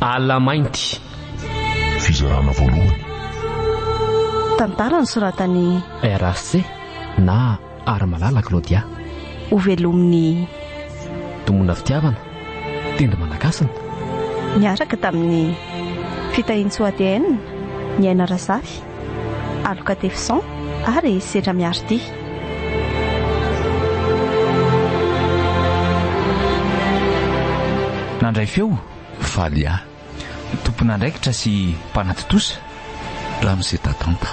Ala mainty. Fizarana voalohany. Tantara ny soratany RC na Ara-malala Claudia. Ho velomin'ny Domona fitiavana, tendo manakasina. Niaraka tamin'ny fitahian-tso ADN, ny Aina Razafy, Aloka Tefisan ary Sedra Miarity. Nandray feo Valia tompon'andraikitra sy mpanatitosa Ramsey Tatanta.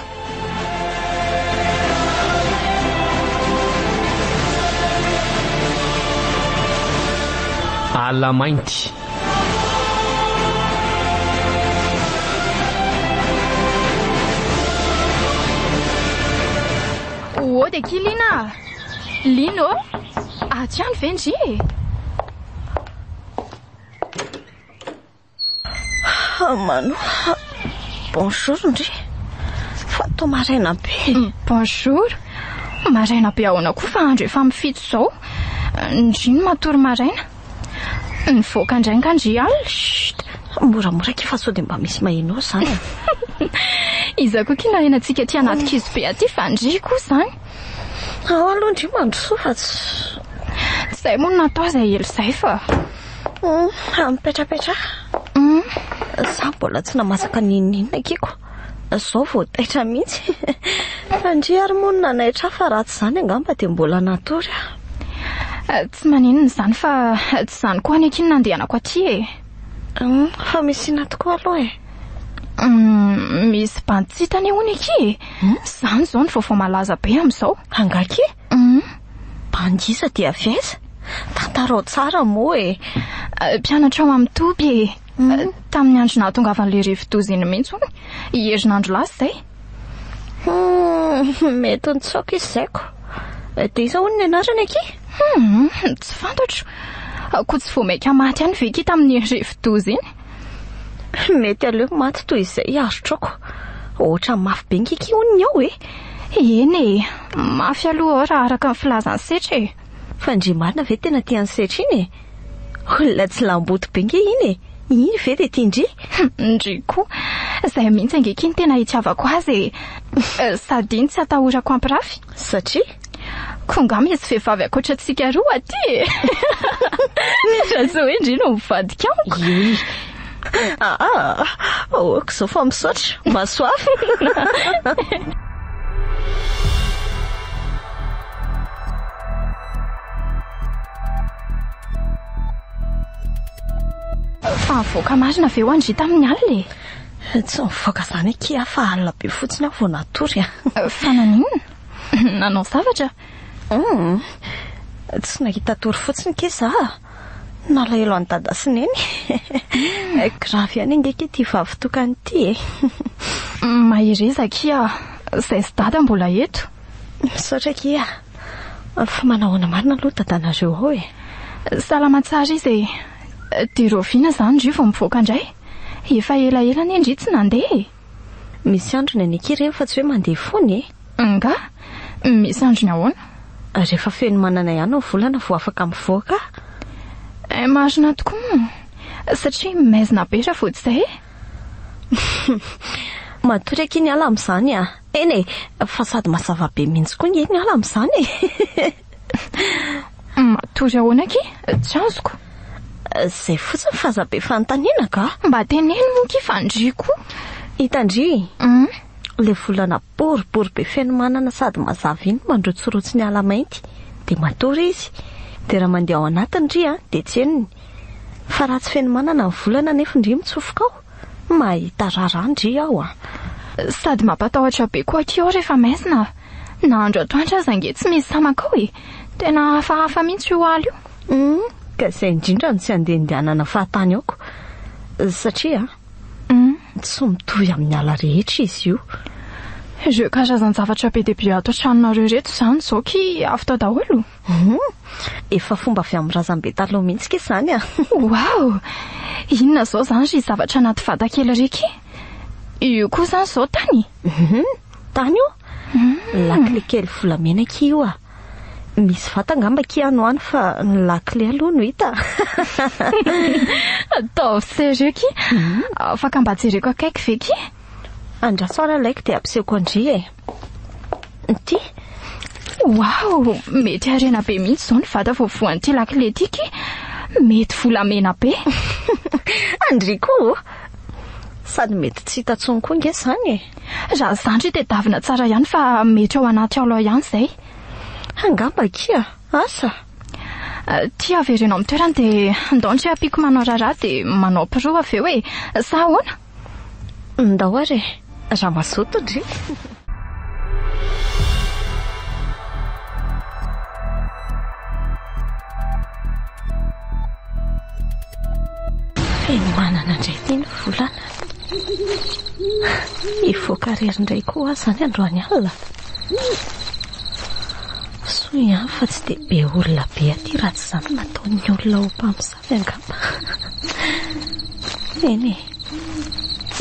Ala mainty. Ode ki Lina? Lino? Atiano vendry. Mano, bonjour ndry. Fatao maraina be. Bonjour. Maraina be ahoana koa fa andro efa mifito zao. Ndriny matory maraina. Nivoaka indray kandry alina. Moramora fa sao dia mba misy mahinao zany. Izako kina henantsika ty anaty kizy be aty fa ndry koa zany. Ao aloha ndry mandroso fa Zay moa natao zay elo zay fa. Mipetrapetra. Za mbola tsy namasaka ninina kiko. Zao vao taitra mihitsy. Fa ndry ary moa nanaitra fa ratsy zany angamba dia mbola natory. Tsy maninona zany fa tsy zany koa any akiny nandehanako aty e. Fa misy ina tokoa aloha e. Misy bantsitany hono eky. Zany zao ny vaovao malaza be amin'izao. Angaky? Bandisa dia aveza. Tantarao tsara moa e. Mpianatra ao amin'ny toby e. Tamin'ny andro nahatongavan'ilay rivo-doza iny mihitsy hono. Herinandro lasa zay. Mety ny tsaoka izaiko. Dia iza hono ny anarany aky? Tsy fantatro. Koa tsy voamaika maty ihany ve ky tamin'ny rivo-doza iny. Mety aleo maty toy izay azotrako. Ohatra mafy be ngiky hono ny ao e. Eny e, mafy aloha raha araka ny filazan'ny setra e. Fa ndry marina ve tena tian'ny setra iny e? Olona tsy lamboto be nge iny e. Iny ve dia tia ndry? Ndry koa. Zay mihitsy angekiny tena hitiavako azy e. Sady iny tsy atahorako ampirafy. Satria? Konga misy vehivavy akoatrantsika roa aty e. Raha hoe ndry no mivadika amiko. Oako zao fa misaotra. Masoafy. Fa nivoaka marina ve ho andry tamin'ny alina e? Tsy mivoaka zany aky fa alina be fotsiny aho vao natory. Fa naninona? Nanao zavatra? Tsy nahita tory fotsiny ke za. Nalahelo any dada sy neny. Gravy ihany ngeky ty vavy ity e. Mahireza kia. Zay sy dada mbola eto. Misaotra kia. Fa manahoana marina aloha dadanareo ao e. Salama tsara izy e. Dia Roviana zany ndry vao mivoaka indray. Efa ela ny ndry tsy nandeha. Misy andro ny aky ireny fa tsy hoe mandeha foany e. Nga, misy andro ny ahoana. Rehefa feno manana ihany ny volana vao afaka mivoaka. Marina tokoa. Satria maizina be raha vao tsy izay. Matory aky ny ala amin'izany a. Eny e, fa sady mazava be mihitsy koa ny ala amin'izany e. Matory ahoana aky? Tsy azoko. Zay fotsiny fahazabe fanontaniana ka. Mba teneno moa ky fa ndry koa. Hitandry. Le volana boribory be feno manana sady mazava iny mandrotsirotsy ny ala mainty. Dia matory izy. Dia raha mandeha ao anatiny ndry dia tsy henony. Fa raha tsy feno manana ny volana nefa ndry mitsofoka ao. Mahita rarà ndry ao a. Sady mampatahotra be koa aky ao rehefa maizina. Na andro atoandro aza ange tsy misy samakao e. Tena hafahafa mihitsy io aly io. Ka izay indrindra no tsy andehandehanana fahatany aoko. Satria tsy mitovy amin'ny ala rehetra izy io. Ireo karazan-javatra be dia be ato an-tranonareo reto izany zao ki afaka daholo. Efa fomba avy amin'ny razambe taloha mihitsy ke izany a. Wow! Inona zao zany ry zavatra anaty vatakely reky? Io koa zany zao tany? Tany io? Lakile kely volamena ky io a. Misy vatangamba kianoany fa ny lakile aloha no hita. Ataovy sereky. Afaka mba jereko akaiky veky. Andrasoara laiko dia ampisehoako andry e. Ty. Wow, mety arena be mihitsy zao ny vata voavoan'ity lakile tiky. Mety volamena be. Andry koa. Sady mety tsy hita tsony koa nge zany e. Raha zandry tedavina tsara ihany fa mety ao anaty alo ihany zay. Angamba kia, asa. Ty averenao amin'ny toerany dia ndao tsy apiako manao rara dia manao pirou avy eo hoe sa ahoana? Ndao ary, raha mazoto ndry. Feno manana indray teny volana. Ivoaka rery indray koa zany androany alina. Soa ihany fa tsy dia be olona be aty raha tsy zany nataon'ny olona ho mpamosavy angamba. Eny e,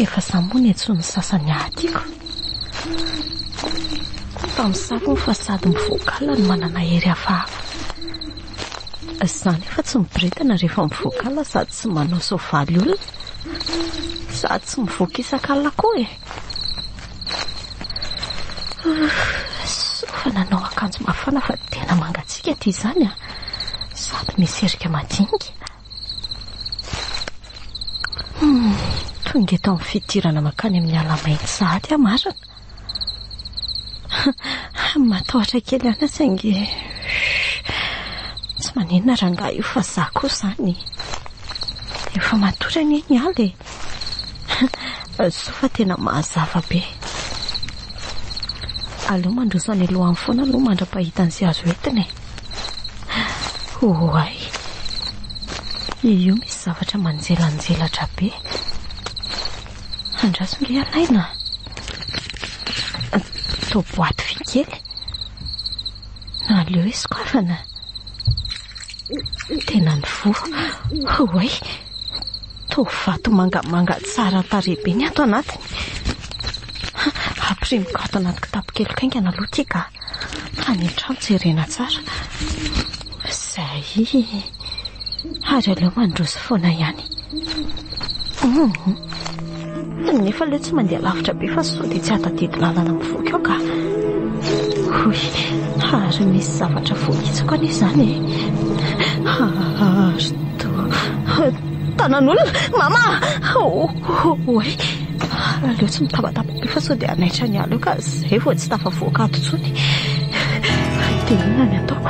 efa samony entsoa ny sasany ahatiako. Mpamosavy fa sady mivoakala no manana hery hafahafa. Zany efa tsy miboretana rehefa mivoakala sady tsy manao soavaly olona. Sady tsy mivoaka isan-kalina koa e. Fa nanao akanjo mafana fa tena mangatsika ty zany a. Sady misy erika madinika. Tonga eto amin'ny fitirana makany amin'ny alamainy sahady amarana. Matahotra kely ana saingy tsy maninona rangaha io fa za koa zany. Efa matorany eny aly e. So fa tena mahazava be. Aleo mandroso any alohan'ny foana aloha mandra-pahitan'izay azo entiny e. Oay. Io misy zavatra manjelanjelatra be. Andraso nge alaina. Tao boaty vy kely. Aleo iskoafana. Tena ny vo. Oay. Tao vato mangamanga tsara tarebe ny ato anatiny. Aprimiko ato anaty kitapo kely kaingana aloha ty ka. Any an-trano jerena tsara. Zay. Ary aleo mandroso foana ihany. Nefa aleo tsy mandeha lavitra be fa sao dia tsy hatadidy lalana mivoaka eo ka. Hoy, ary misy zavatra voakitsako anie zany e. Ary tanan'olona, mama! Oay. Aleo tsy mitabataba be fa sao dia anaitra ny aleo ka zay vao tsy tafavoaka ato tsony. Dia inona ny ataoko?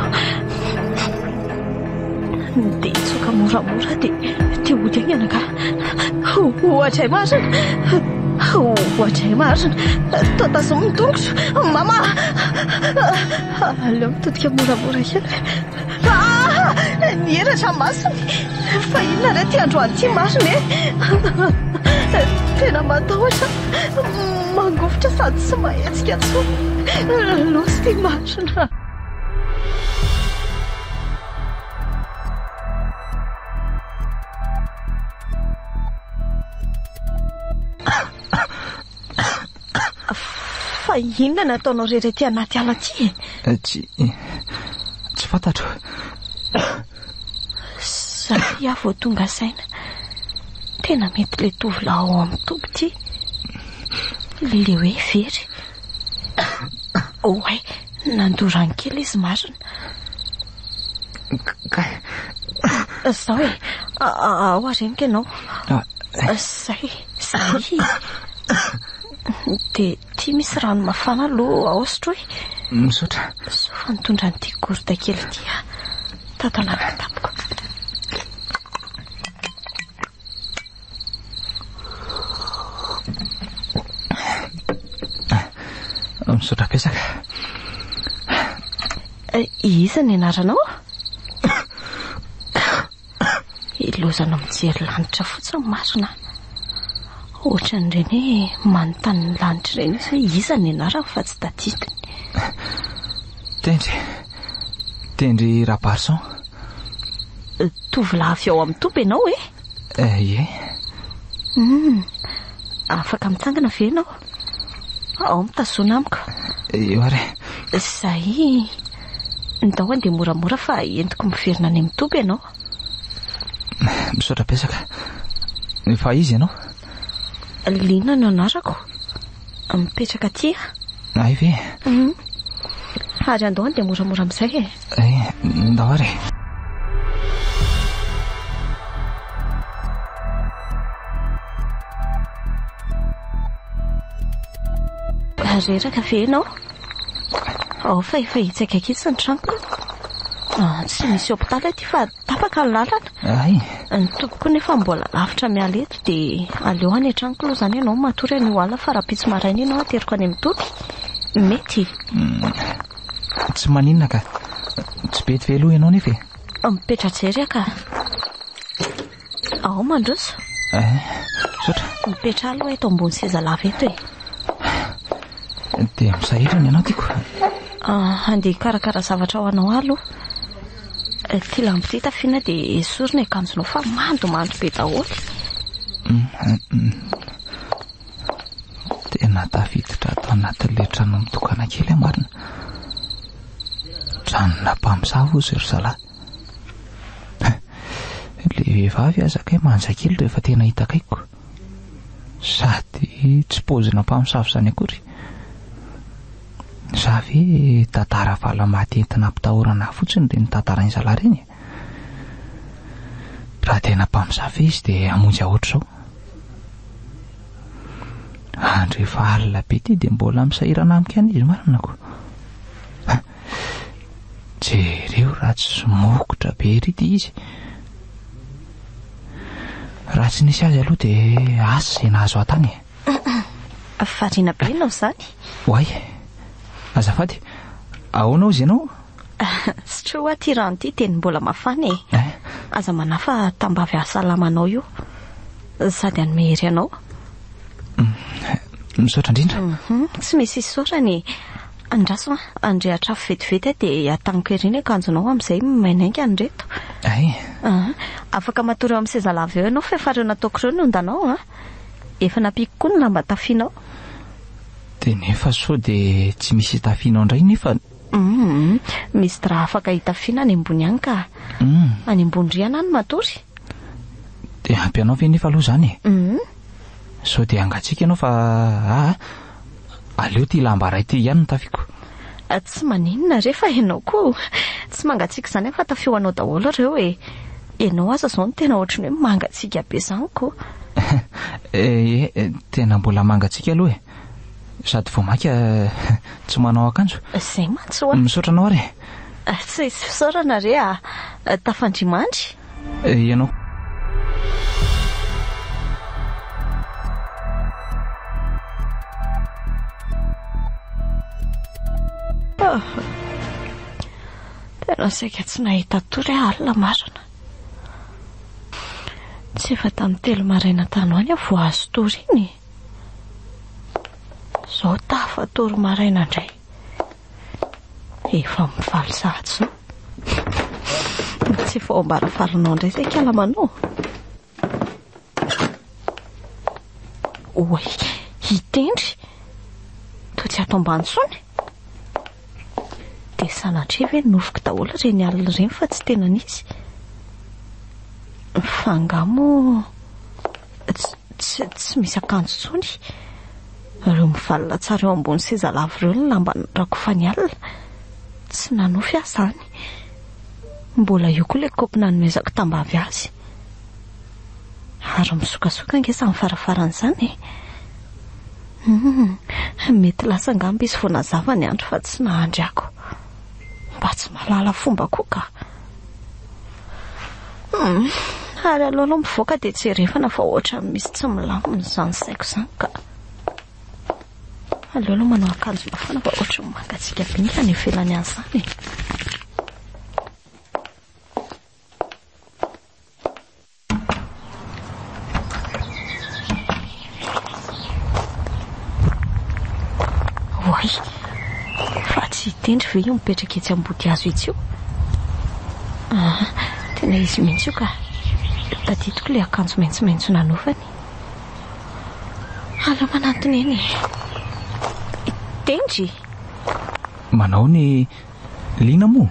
Dia itsoka moramora dia ody any anaka. Ohatray marina. Ohatray marina. Tao tazominy tongotra. Mama! Aleo mitodika moramora kely. Nieratra masony. Fa inona ray ty androany ty marina e. Tena matahotra. Mangofotra sady tsy mahetsika tsony. Losy ty marina. Fa inona nataonao rehetra ty anaty ala ty e? Tsy fantatro. Zay avy tonga saina. Tena mety le tovolahy ao amin'ny toby ty. Le hoe very. Oay, nandorany kely izy marina. Zao e, ao arenika ianao. Zay. Dia ty misy rano mafana aloha aostro e. Misaotra. So fa nitondra n'ity gourda kely ty a. Tato anaty kitapoko. Misaotra pesaka. Iza ny anaranao? Ilozana mijery lanitra fotsiny marina. Ohatran'ireny manontany ny lanitra ireny hoe iza ny anarany fa tsy tadidiny. Tendry Rabarson. Tovolahy ao amin'ny toby ianao e? Ie. Afaka mitsangana ve ianao? Ao mitazona amiko. Eo ary. Zay Ndao andeha moramora fa entiko miverina any amin'ny toby ianao. Misaotra betsaka. Fa izy ianao? Lina no anarako. Mipetraka aty. Ay ve? Ary andao andeha moramora amin'izay e. Ndao ary. Reraka ve ianao? Fa efa hitsaka akitsy ny tranoko. Tsy misy hopitaly aty fa tapaka ny lalana. Ay. Ny tompoko nefa mbola lavitra miala eto dia aleo any an-tranoko aloha izany ianao matory ny oala fa raha pitsy maraina ianao ateriko any amin'ny toby. Mety. Tsy maninona ka. Tsy bety ve aloha ianao nefa e? Mipetra jery ka. Ao mandroso. Misaotra. Mipetra aloha eto ambony seza lava eto e. Dia misahirana ianao tiako. Andeha karakara zavatra ho anao aloha. Ty lambo ty tafiana dia esorina akanjonao fa mandomando be daholo. Tena tafiditra ato anatin'ilay trano mitokana kely marina. Tranona mpamosavy ozy ry zalahy. Ilay vehivavy aza kay manja kely rehefa tena hitakaiko. Sady tsy paozina mpamosavy izany akory. Za ve tantara valamaty entina ampitahorana fotsiny ireny tantara zalahy ireny? Raha tena mpamosavy izy dia hamonjy ahoatra izao. Rehefa alina be ty dia mbola misahirana amiko ihany izy marinako. Jereo raha tsy mokotra be ry ty izy. Raha tsy nisy azy aloha dia asa izay nahazo atany. Variana be ianao izany. Hoay, azafady, ahoana ozy ianao? Satria hoa ty rano ty teny mbola mafana e. Aza manafa tambavy ahasalamanao io. Sady anomehery anao. Misaotra indrindra. Tsy misy isaorany. Andraso andrehatra afo vetivety dia ataniko ery akanjonao amin'izay mainainga anreto. Afaka matory eo amin'ny seza lava eo ianao fa efa reo nataoko ireo no ondanao. Efa napiako koa ny lamba tafianao. Dia nefa sao dia tsy misy tafianao indray nefa. Misy raha afaka hitafiana any ambony any ka. Any ambony riana any matory. Dia ampy anao ve nefa aloha izany? Sao dia angatsiaka ianao fa aleo ty lamba ray ty ihany no tafiako. Tsy maninona rehefa ianao koa. Tsy mangatsiaka izany fa tafioanao daholo ireo e. Ianao aza izao no tena ohatran'ny hoe mangatsiaka be izany koa. Tena mbola mangatsiaka aloha e. Sady vao maika tsy manao akanjo. Izay mantsy hoa. Misaotra anao ary. Tsy misy fisaorana re tafandrimandry. Ianao. Tena saika tsy nahita tory alina marina. Tsy efa tamin'ny 3 maraina tany any vo azo tory iny. Zao tafa tory maraina indray. Efa mivaly sahatsy. Tsy efa ao ambarafarinao indray izay kalamanao. Oy, hitendry. Toa tsy ato ambany tsony. Dia sanatria ve nofiko daholo ireny alina ireny fa tsy tena nisy. Fangamo tsy misy akanjo tsony. Ireo mivalina tsara eo ambony seza lava ireo ny lamba rakofany alina. Tsy nanofy azy izany. Mbola io koa ilay kaopy nanomezako tambavy azy. Ary misokasoka angesa amin'ny farafaran'izany e. Mety lasa angamba izy vao nazava ny andro fa tsy nahandry ako. Mba tsy mahalala fomba koa ka. Ary aloha mivoaka dia tsy herefana fa ohatra misy tsy milamina izany saiko izany ka. Aloha manao akanjo mafana fa ohatra mangatsiaka be ny any ivelany an'izany. Oy, fa tsy hitendry ve io mipetraka etsy ambody hazo etsy io? Tena izy mihitsy io ka. Tadidiko ilay akanjo maitsomaitso nanofany. Ala manantony eny. Tendry. Manao ny lina moa?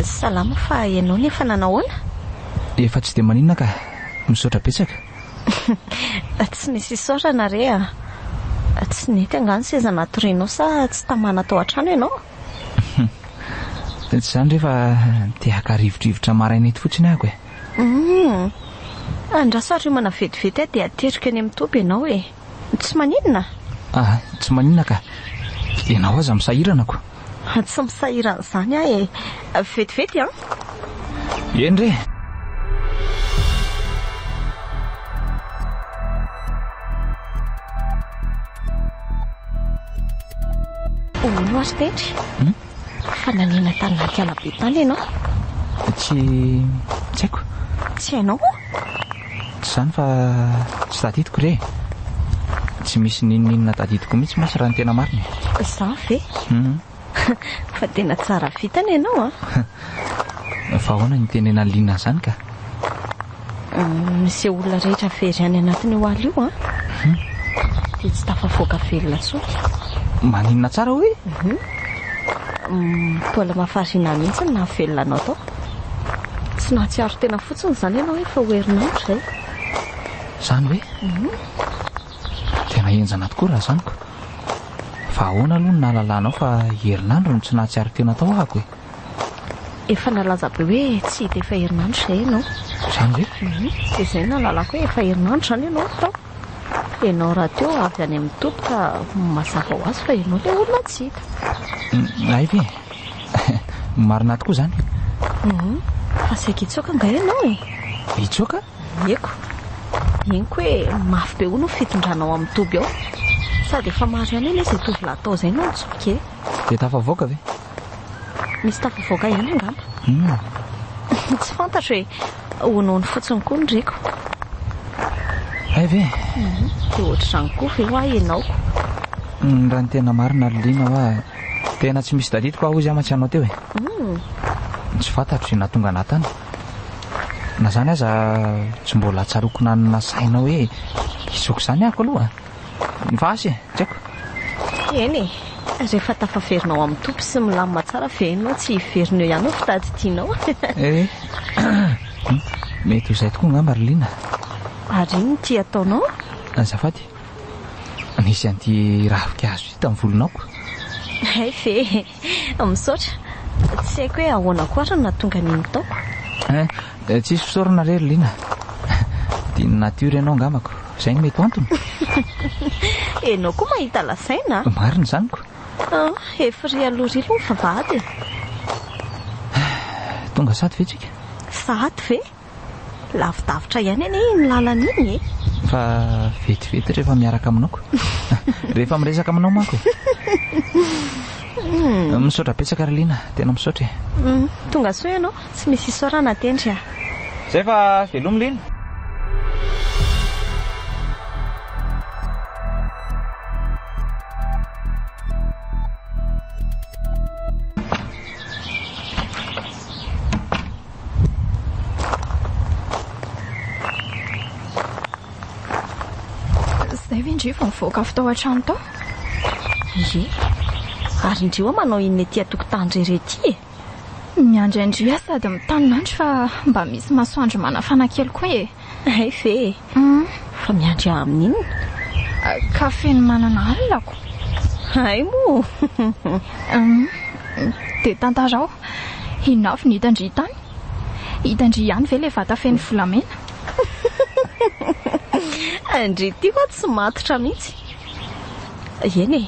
Salama fa ianao nefa nanahoana? Efa tsy dia maninona ka misaotra betsaka. Tsy nisy isaorana re a. Tsy nety angano seza natorianao sa tsy tamana tao an-trano ianao? Izany rehefa te-haka rivodrivotra maraina eto fotsiny ahako e. Andrasatra mana vetivety dia aterika any amin'ny toby ianao e. Tsy maninona? Tsy maninona ka. Ianao aza misahiranako. Tsy misahirana izany aho e. Vetivety a? Eny re. Ono azy tentry? Fa nanena tany naty alabe tany ianao? Tsy haiko. Tsy hainao? Tsy izany fa tsy tadidiko re. Tsy misy ninninona tadidiko mihitsy masy raha ny tena marina. Za ve? Fa tena tsara vitana ianao a. Fa ahoana ny tenena liana izany ka? Misy olona rehetra very any anatiny ho aly io a. Dia tsy tafavoaka velona tsony. Maninona tsara hoe? Mbola mahafarina mihitsy na velona anao tao. Tsy nahatsiaro tena fotsiny izany ianao efa ho herinandro izay. Izany hoe? Tena enjana tokoa raha izaniko. Fa ahoana aloha ny nahalalanao fa herinandro no tsy nahatsiaro tena tao ahako e. Efa nalaza be hoe tsy hita efa herinandro izay ianao. Izany hoe? Dia izay nalalako hoe efa herinandro izany ianao tao. Ianao raha teo avy any amin'ny toby ka mazava ho azy fa ianao ilay olona tsy hita. Ay ve? Marina tokoa izany. Fa saika hitsoaka nga ianao e. Hitsoaka? Eko. Henoko hoe mafy be ho no fitondranao amin'ny toby ao. Sady efa maro ihany ilay izay tovolahy tao izay no nitsoaka e. Dia tafavoaka ve? Misy tafavoaka ihany angamba. Tsy fantatro hoe honono fotsiny koa ny reko. Ay ve? Dia ohatr'izany koa ve ho ahy ianao? Raha ny tena marina liana hoa tena tsy misy tadidiko aho izy amatsy anao teo e. Tsy fantatro izay nahatonga anahy tany. Na izany aza tsy mbola tsaroko nanana saina hoe hisoko izany ahako aloha. Fa asy e, tsy haiko. Eny e, rehefa tafaverinao amin'ny toby sy milamina tsara ve ianao tsy hiverinao ihany ho fitady tianao. Mety ho izay tokoa angamba ry liana. Ary iny ty ataonao? Azafady. Nisy an'ity ravikazo hita amin'ny volonao. Hay ve, misaotra. Tsy haiko hoe ahoana koa ary nahatonga an'iny taoko. Tsisy fisaorana re ry liana. Tiany natiora ianao angamako. Izay no mety antony. Ianao koa mahita lasaina? Marina izaniko. Efa ry aloha ry aloha ny vavahady. Tonga sady ve tsika? Sady ve? Lavidavitra ihany any ny lalana iny e. Fa vetivety rehefa miaraka aminao. Rehefa miresaka aminao manko. Misaotra betsaka ry liana, tena misaotra. Tonga soa ianao, tsy misy isaorana tendry a. Zay fa veloma liana. Zay ve indrivo mivoaka avy tao an-trano tao? Ie, ary indrio manao inona ety atokotany rerety e. Miandriandria sady mitanonandro fa mba misy masoandro manafana kely koa e. Hay ve? Fa miandry amin'inona? Kafe ny manana alako. Hay mo. Dia tantarao, inona avy ny hitandry tany? Hitandry ihany ve ilay vata feno volamena? Andry ty hoa tsy matotra mihitsy. Eny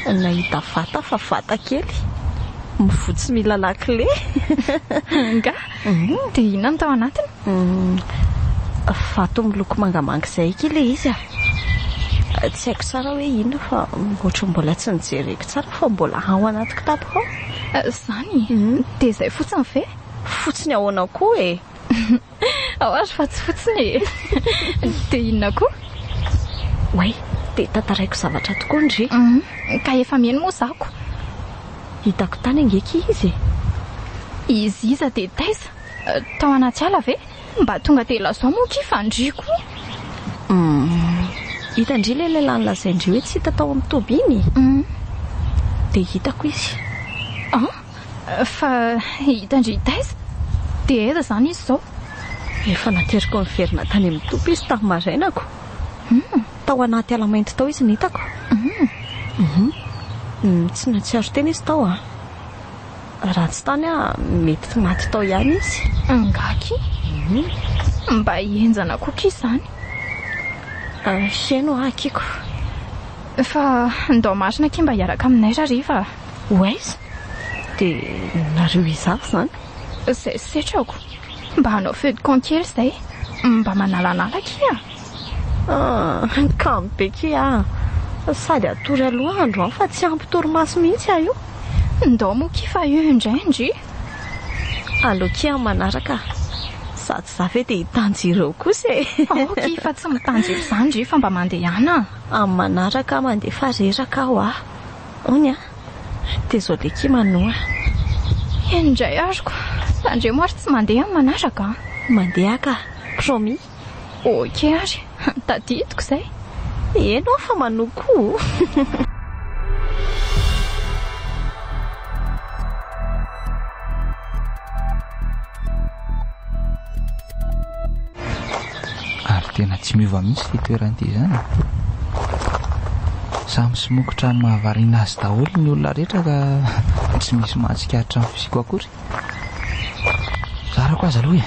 e, nahita vata fa vata kely. Mivotsy mila lakile. Nga? Dia inona no tao anatiny? Vato miloko mangamanga izay ilay izy a. Tsy haiko tsara hoe inona fa ohatra mbola tsy nijereko tsara fa mbola ao anaty kitapoko ao. Izany? Dia izay fotsiny ve? Fotsiny ahoana koa e. Ao ary fa tsy fotsiny e. Dia inona koa? Way, dia tantaraiko zavatra tokoa ndry. Ka efa mihaino moa zako. Hitako tany angeka izy. Izy iza dia taiza? Tao anaty ala ve? Mba tonga dia lazao moa kifandriko. Hitandry ilay lehilahy nilazaindry hoe tsy hita tao amin'ny toby iny. Dia hitako izy. Fa hitandritaiza dia eza izany izy izao. Efa nateriko niverina tany amin'ny topo izy tamin'ny marainako. Tao anaty ala mainty tao izy nitako. Tsy natsiaro tena izy tao a. Raha tsy tany a mety maty tao ihany izy. Ngaky mba hienjana koky izany. Fiaino akiko. Fa ndao marina ke mba hiaraka aminay rariva. Oaiza dia nareo izavy izany. Izay setrako mba hanao feu de camp kely izay, mba manalanala kia. Kamo be kia. Sady atory aloha andro fa tsy ampy torimaso mihitsy aho io. Ndao moa kifa io indraindry. Aleo kia manaraka. Sady za ve dia hitanjy ireo kosa e. Kifa tsy mitanjy izany ndry fa mba mandeha ihany. Amin'ny manaraka mandefa reraka aho a. Ony a. Dia izao le kia manoa. Indray ariko. Sandre moa tsy mandeha amin'ny manaraka. Mandeha ka. Promis. Okey ary. Tadidiko izay. Enao fa manoko. Ary tena tsy miova mihitsy fitoeran'ity izany. Samy somokotra ny mahavariana azy daholo ny olona rehetra ka tsy misy mahatsikahatra ny fiziko akory. Zarako azy aloha e.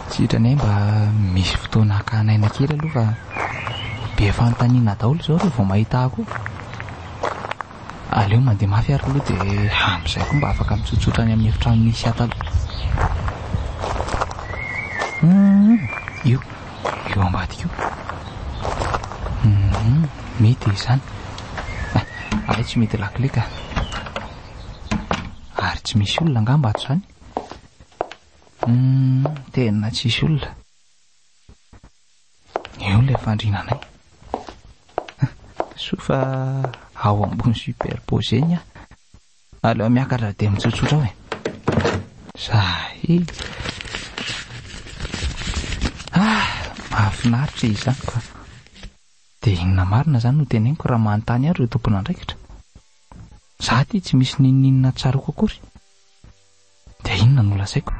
Tsy hitranay mba misy fotoana hakanaina kely aloha fa be fanontaniana daholo izao rehefa mahita ako. Aleo mandeha mafy ary aloha dia amin'izay koa mba afaka mitsotsotra any amin'ny efitrano misy atalo. Io ambadika io. Mety izany. Ay tsy mety lakile ka. Ary tsy misy olona angamba ato izany. Tena tsisy olona. Io ilay fandrinanay. Sofa ao ambony superposé igny a. Aleo miakatra dia mitsotsotra hoe. Zay. Mahafinaritra izany ka. Dia inona marina izany no teneniko raha manontany ary ireo tompon'andraikitra. Za ty tsy misy ninninona tsaroko akory. Dia inona no lazaiko?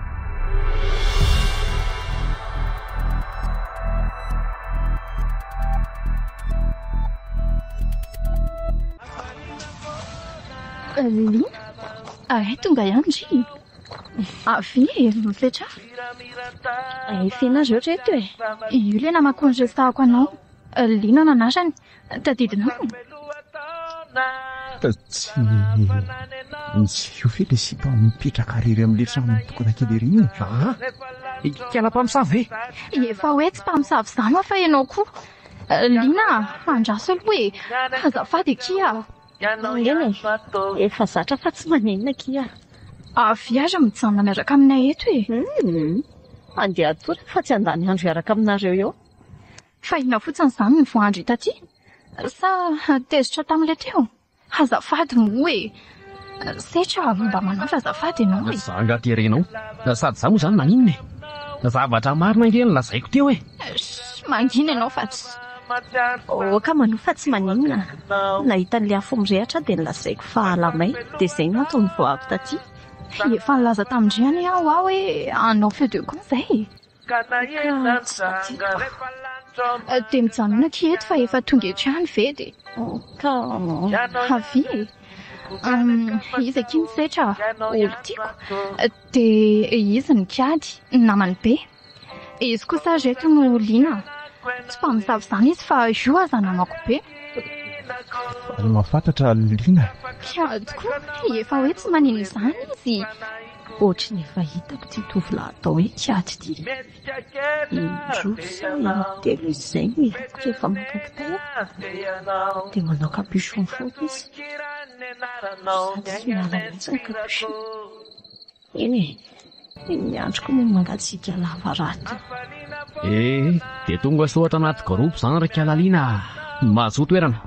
Lina? Tonga ihany ry. Avy mifetra? Fianazy oatra eto e. Io le namakonjesako anao. Lina nanasany. Tadidinao? Tsy io ve le sipa mipetraka rery amin'le trano tokona kely ery iny? Kala mpamosavy e? Efa hoe tsy mpamosavy izany aho fa ianao koa. Lina, andraso aloha e. Azafady kia. Eny e. Efa zatra fa tsy maninona kia. Avy ary mijanona miaraka aminay eto e. Andeha atory fa tsy andany andro iaraka aminareo eo. Fa inona fotsiny izany ny voandry taty? Sa tezitra tamin'ilay teo? Azafady moa e. Setra mba manafy azafady ianao e. Za angaty irenao. Sady za moa izany maninona e. Zavatra marina ireny lazaiko teo e. Mangina ianao fa tsy. Ka manoa fa tsy maninona. Nahita n'ilay afo mirehatra dia nilazaiko fa alamay. Dia izay no antony voako taty. Efa nilaza tamindriany aho hoe hanao feu de camp izay. Dia mijanona kieto fa efa tonga etrany ve dia. Avy e. Izy aky nisetra olo tiako. Dia izy nikiady namany be. Izy kosa reto no Lina. Tsy mpamosavy izany izy fa io aza namako be. Ary mahafantatra Lina. Kiady koa. Efa hoe tsy manino izany izy. Ohatry ny efa hitako ty tovolahy atao hoe kiady ty. Indroa sy telo izay no hitako rehefa makankitay. Dia manao capuchon foky izy. Sady tsy miala mihitsy ny capuchon. Eny e, ny androko moa mangatsiaka lava raty. Dia tonga sohatra anaty groupe izany raika Lina. Mahazo toerana.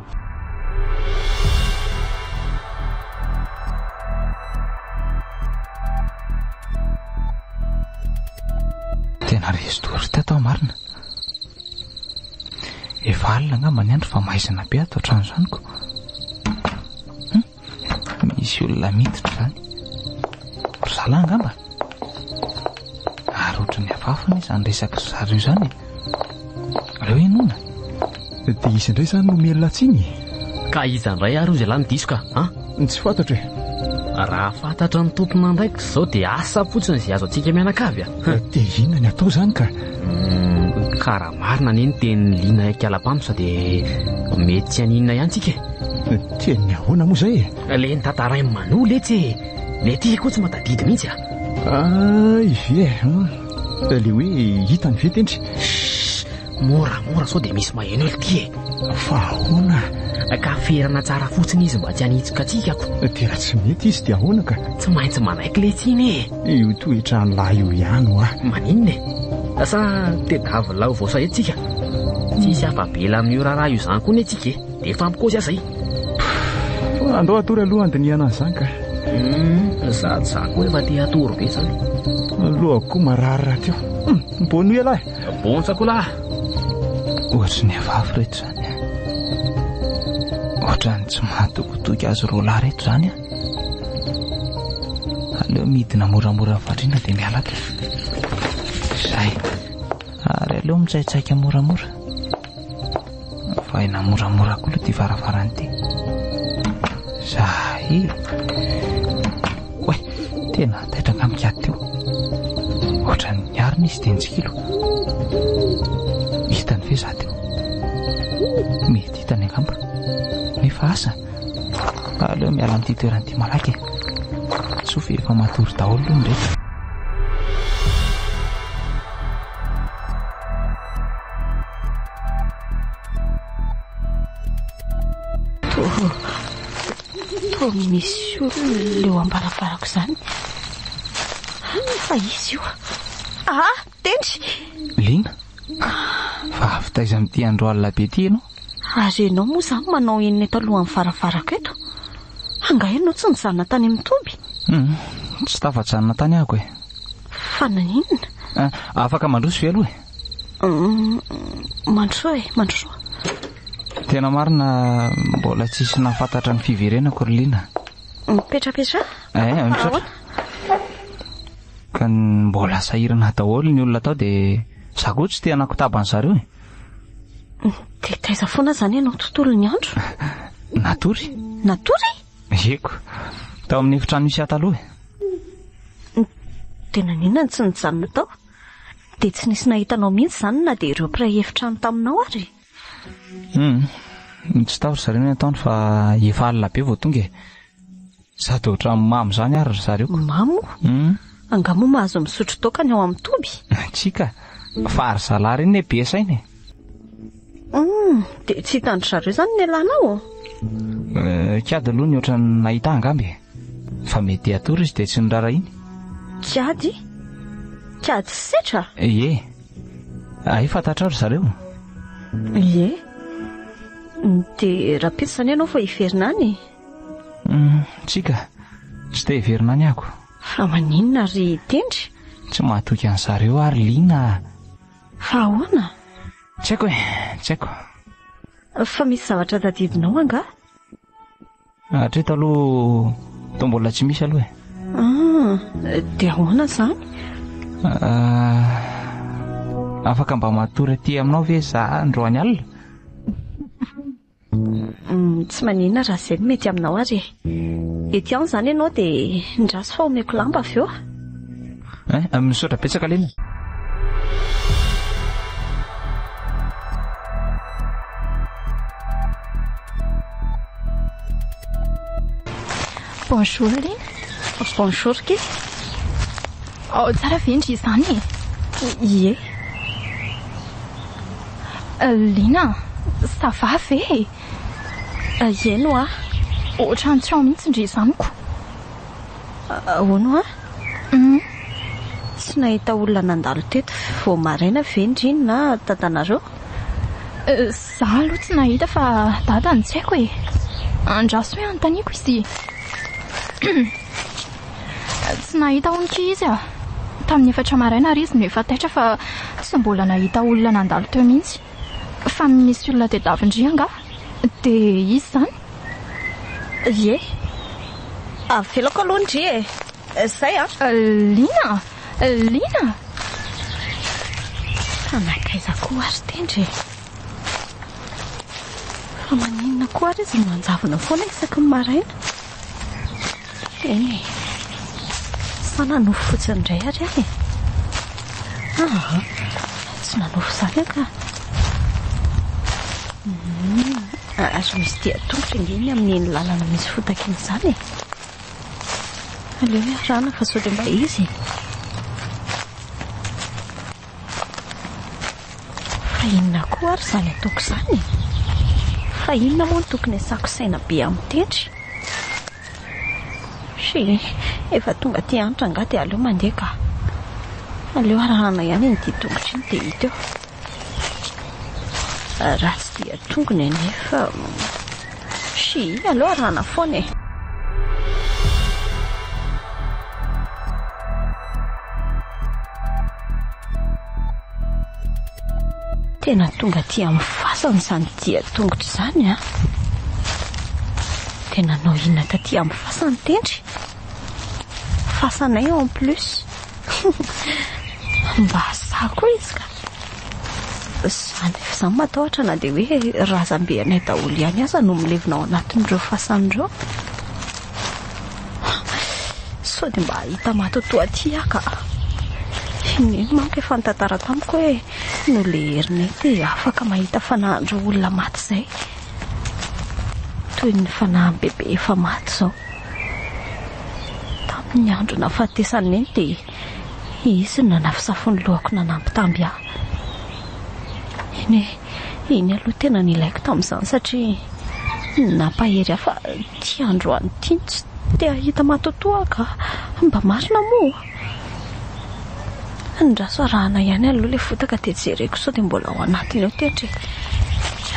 Tena resto ry tatao marina. Efa alina angamba ny andro fa maizina be ato an-trano izaniko. Misy olona miditra izany. zalahy ngamba. Ary ohatran'ny afafana izany resaka zareo izany. Aleo inona? Dia izy indray izany no melona tsiny. Ka iza indray ary izay lahy diso ka Tsy fantatra e. Raha fantatra ny tompona ndraiky izao dia asa fotsiny izay azo antsika mianakavy Dia inona ny atao izany ka? Ka raha marina ny tenin'ny Lina Kialapamsa dia mety tsy haninona ihany tsika. Tiany ahoana moa izay e? Le ny tantarainy manoly etsy le tia koa tsy matadidy mihitsy Ivy e. Le hoe hitany ve tendry? Moramora sao dia misy maheno ely ty Fa ahoana? Ka ferana tsara fotsiny izy mba tsy hanitsika atsikako. Dia raha tsy mety izy dia ahoana ka? Tsy maintsy manaiky le tsiny Io toetrany lahy io ihany maninona e? Sa tedavilao voasa etsika. Tsisy afabela amin'io raharaha io izany koa ny etsika dia fampikozy aza andao atory aloha andiniana an'izany ka. Sady za koa efa te atory be zany. Alohako mararira teo. Mbony hoe lahy. Bontsako lahy. Ohatry ny avavy reto izany ohatrany tsy mahatokotoky azy roa lahy reto izany aleo midina moramora fatrina dia mialaka izay ary aleo mitsaitsaika moramora fa ina moramora koa aloha ty varavarany ty zay oe tena taitra mikady teo ohatrany miarina izy dia nitsikilo hitany ve za teo mety hitany angamba nefa asa aleo miala amin'ity toeran'ity malaky tsofa efa matory daholo aloha ndraiky. Misy olona leo ambaravarako izany fa izy io tendry Lina fa avy taiza amin'ity andro alina be ty ianao? Ary ianao moa izany manao enina eto alohan'ny varavarako eto angaha ianao tsy nijanona tany amin'ny toby? Tsy tafa-janona tany ahako e. Fa naninona? Afaka mandroso ve aloha mandrosoa tena marina mbola tsisy nafantatra ny fiverenako ry Lina. Mipetrapetra? Mipetra. Ka mbola sahirana daholo ny olona tao dia za koa tsy te hanakotaba an'zareo e. Dia taiza foana izany ianao tontolo ny andro? Natory? Eko tao amin'ny efitrano misy ataloha e. Tena ninona tsy nijanona tao? Dia tsy nisy nahitanao mihitsy izany na dia ireo mpiray efitrano taminao ary? Tsy tahotra zareo ny ataony fa efa alina be vao tonga e. Sady ohatran'ny mamy izany ary ry zareo. Mamo? Angamo mahazo misotro toaka ny ao amin'ny toby? Tsika fa ry zalahy reny be saina e. Dia tsy hitandry zareo izany ny alanao? Kiady aloha ny ohatrany nahita angamba e. Fa mety atory izy dia tsy nirara iny. Kiady setra? Ie fantatra ry zareo. Ie dia raha pitsy izany ianao fa hiverina any? Tsika tsy te hiverina any ahako. Fa maninona ry tendry? Tsy mahatoky an'zareo ary Lina. Fa ahoana? Tsy haiko. Fa misy zavatra tadidinao angaha? Hatreto aloha toa mbola tsy misy aloha e. Dia ahoana izany? Afaka mba matory aty aminao ve za androany alina? Tsy maninona raha izay mety aminao ary e. Ety ihany izany ianao dia ndraso fa omeko lamba avy eo misaotra betsaka Lina. Bonjour Lina. Bonjour ke. Tsara vendry izany Ie. Lina, ça va ve? Ieno ohatrany tsy ao mihitsy ndry izanoko. Ahoana tsy nahita olona nandalo teto vao maraina vendry na dadanareo? Za aloha tsy nahita fa dadany tsy haiko e. Andraso hoe anontaniako izy. Tsy nahita onika izy tamin'ny efatra maraina ary izy no efa taitra fa tsy mbola nahita olona nandalo teo mihitsy. Fa misy olona tedavindry anga dia izy izany? Ie. Avelako aloha ndry e. Zay Lina fanakaiza koa ary tendry fa maninona koa ary izy manjavona foana isaky ny maraina. Eny sa nanofo fotsiny indray ary any tsy nanofo zany ka azo misy dia tongotra ingeny amin'iny lalana misy fotakiny izany. Aleo hoe rana fa sao dia mba izy fa inona koa ary izany ataoko izany. Fa inona moa no tokony asako saina be amin'ny tendry. Sy efa tonga ty anitra nga dia aleo mandeha ka aleo arahana ihany iny tongotra iny dia hita eo. Raha tsy dia tongony anefa sy aleo arahana foana e. Tena tonga ty amin'ny fasana izany dia tongotra izany a. Tena nao inona taty amin'ny fasany tendry. Fasanay en plus. Mba hasako izy ka. Izany efa izany matahotra na dia hoe razam-be anay daholo ihany aza no milevinao anatin'ireo fasan'ireo. Sao dia mba hita matotoa aty ka. Ineny manko efa nitantara tamiko hoe no le herinay dia afaka mahita fanahandro olona maty izay. Toy ny fanahy bebe efa maty zao. Tamin'ny andro nahafatesany eny dia izy no nanafisafony lohako nanampy ahy. Eny aloha tena nilaiko tamin'izany satria nampahery aho fa ty andro any ty tsy dia hita matotoa ka. Mba marina moa. Ndraso arahana ihany aloha ilay fotaka dia jereko sao dia mbola ao anatiny eo tendry.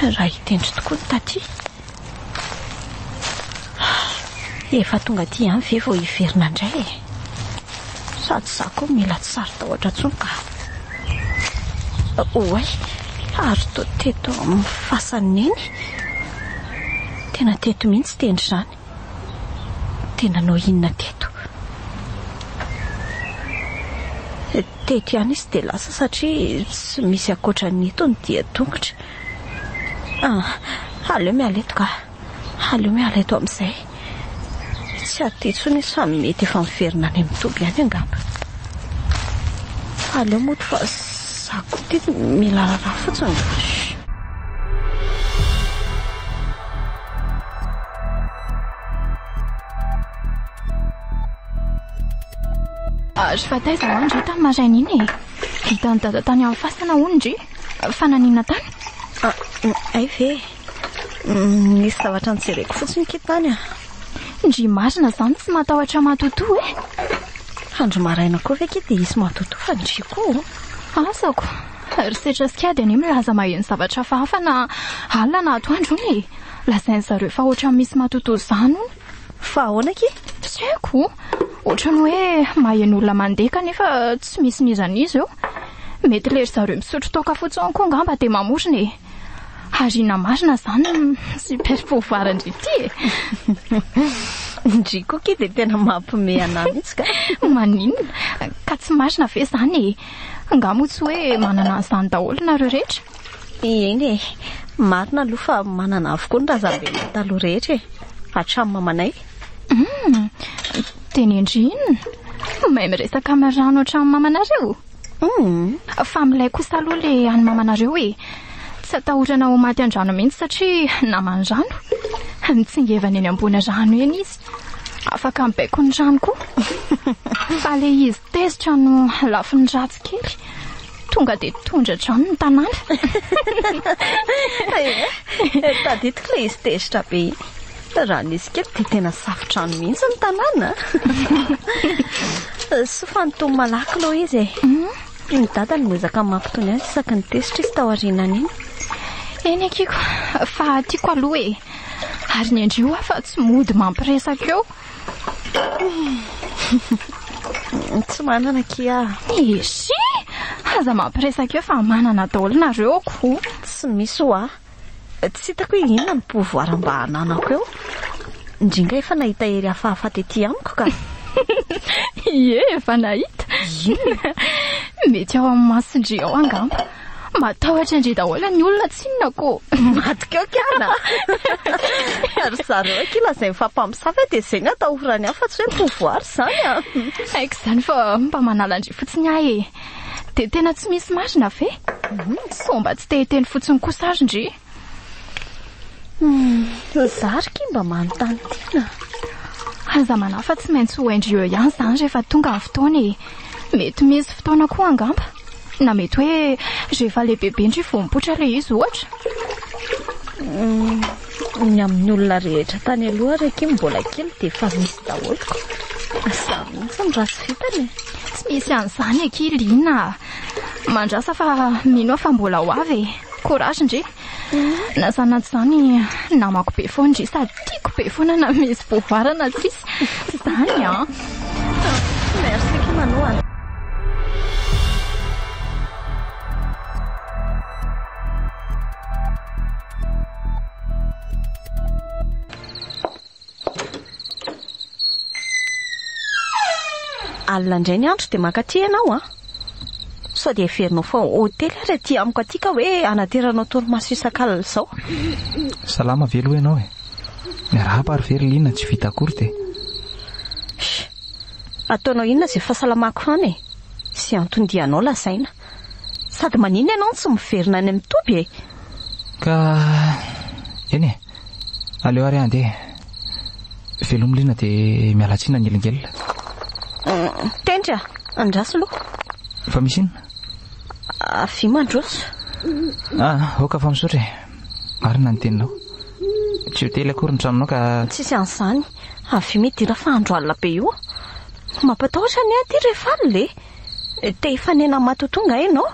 Raha hitendry tokoa ny taty. Efa tonga ty ihany ve vao hiverina indray e. Sady za koa mila tsy sarotahotra intsony ka. Oay, ary to teto amin'ny fasany eny. Tena teto mihitsy tendry izany. Tena nao inona teto. Teto ihany izy dia lasa satria tsy misy ankoatran'ny eto ny dia tongotra. Aleo miala eto ka. Aleo miala eto amin'izay. Tsy aty intsony izy fa mety efa miverina any amin'ny toby ihany angamba. Aleo moto fa za koa ty mila raraha fotsiny. Sy fataiza hoandry tamin'ny maraina iny e. Hitan'ny dada tany amin'ny fasana hoandry. Fa nanina tany? Ay ve. Nisy zavatra nijereko fotsiny kitany a. Ndry marina izany tsy matahotra matotoa e. Andro maraina koa ve dia isy matotoa fa ndry koa. Asako. Ry setra sikady any milaza maheno zavatra fahafa na alina na atoandro iny e. Lazainy zareo fa ohatran'ny misy matotoa izany. Fa ahoana ki? Tsy haiko. Ohatrany hoe maheno olona mandeha kanefa tsy misy nizan'izy eo. Mety lery zareo misotro toaka fotsiny koa ngamba dia mamorona e. Harina marina izany sy perpovoarandry ity e. Ndry koa ki dia tena mampime anahy mihitsy ka. Maninona ka tsy marina ve izany e. Ngamo tsy hoe manana an'izany daholo nareo rehetra. Eny e, marina aloha fa manana avokoa ny razambe taloha rehetra e. Hatramin'ny mamanay. Teny endrinona. Mahay miresaka amin'ny rano hatramin'ny mamanareo. Fa milay kosa aloha ilay any mamanareo e. Tsy atahorana ho maty an-drano mihitsy satria namany rano. Mitsingevana eny ambony rano eny izy. Afaka mibaiko ny rano koa. Fa ilay izy tezitra no lafin'ny ratsy kely. Tonga dia tondra trano ny tanàna. Tadidiko ilay izy tezitra be. Raha nisy kely dia tena safotrano mihitsy ny tanàna. Sy fanontony malaky aloha izy e. Ny dada no miezaka mampitony azy isaky ny tezitra izy tao aorianany iny. Eny akiko, fa tiako aloha e. Ary ny andrio fa tsy mody mampiresaka eo. Tsy manana kia. Isy, aza mampiresaka eo fa manana daholo nareo ko. Tsy misy ho aho. Tsy hitako inona ny povoara mba hananako eo. Indrindra efa nahita ery hafahafa tetỳ amiko ka. Ie, efa nahita. Mety ao amin'ny masindry ao angamba. Matahotra indray daholo ny olona tsinonako. Matikeo kiana. Ary zareo kilazay mifampamosavy dia izay ny atahorany ahy fa tsy hoe pouvoir zany a. Haiko izany fa mba manala indray fotsiny ahy e. Dia tena tsy misy marina ve? Fomba tsy tehiteny fotsiny kosa ary indray. Zarika mba manontany tiana. Aza manafa tsy maintsy ho endry eo ihany izany rehefa tonga ny fotoana e. Mety misy fotoana koa angamba. Na mety hoe rehefa lehibe indray vao mipoitra ilay izy ohatra. Ny amin'ny olona rehetra tany aloha reky mbola kely dia efa misy daholo. Sa mihitsy ny rasy vitany. Tsy misy an'izany eky Lina. Mandrasa fa mino fa mbola ho avy. Courage indray. Na sanatry izany namako be foana indray sady tiako be foana na misy pouvoir na tsisy. Izany a. Merci Kimanoana. Alina indray ny andro dia makaty ianao a. Sao dia heverinao fa hôtely ary aty amiko aty ka hoe anateranao torimaso isak'alina izao. Salama velo ianao e. Miarahaba ary very Lina tsy vita akory dia. Ataonao inona izay fahasalamako hany e. Sy antondianao lasaina. Sady manina ianao tsy miverina any amin'ny toby e. Ka eny e. Aleo ary andeha. Veloma Lina dia mialatsina ny elingelina. Tendra, andraso aloha. Fa misy inona? Avy mandroso. Oka fa misaotra e. Marina ny teninao. Tsy hotely akory ny tranonao ka... Tsisy an'izany. Avy midira fa andro alina be io. Mampatahotra ny aty rehefa alina e. Te hifanena matotonga ianao.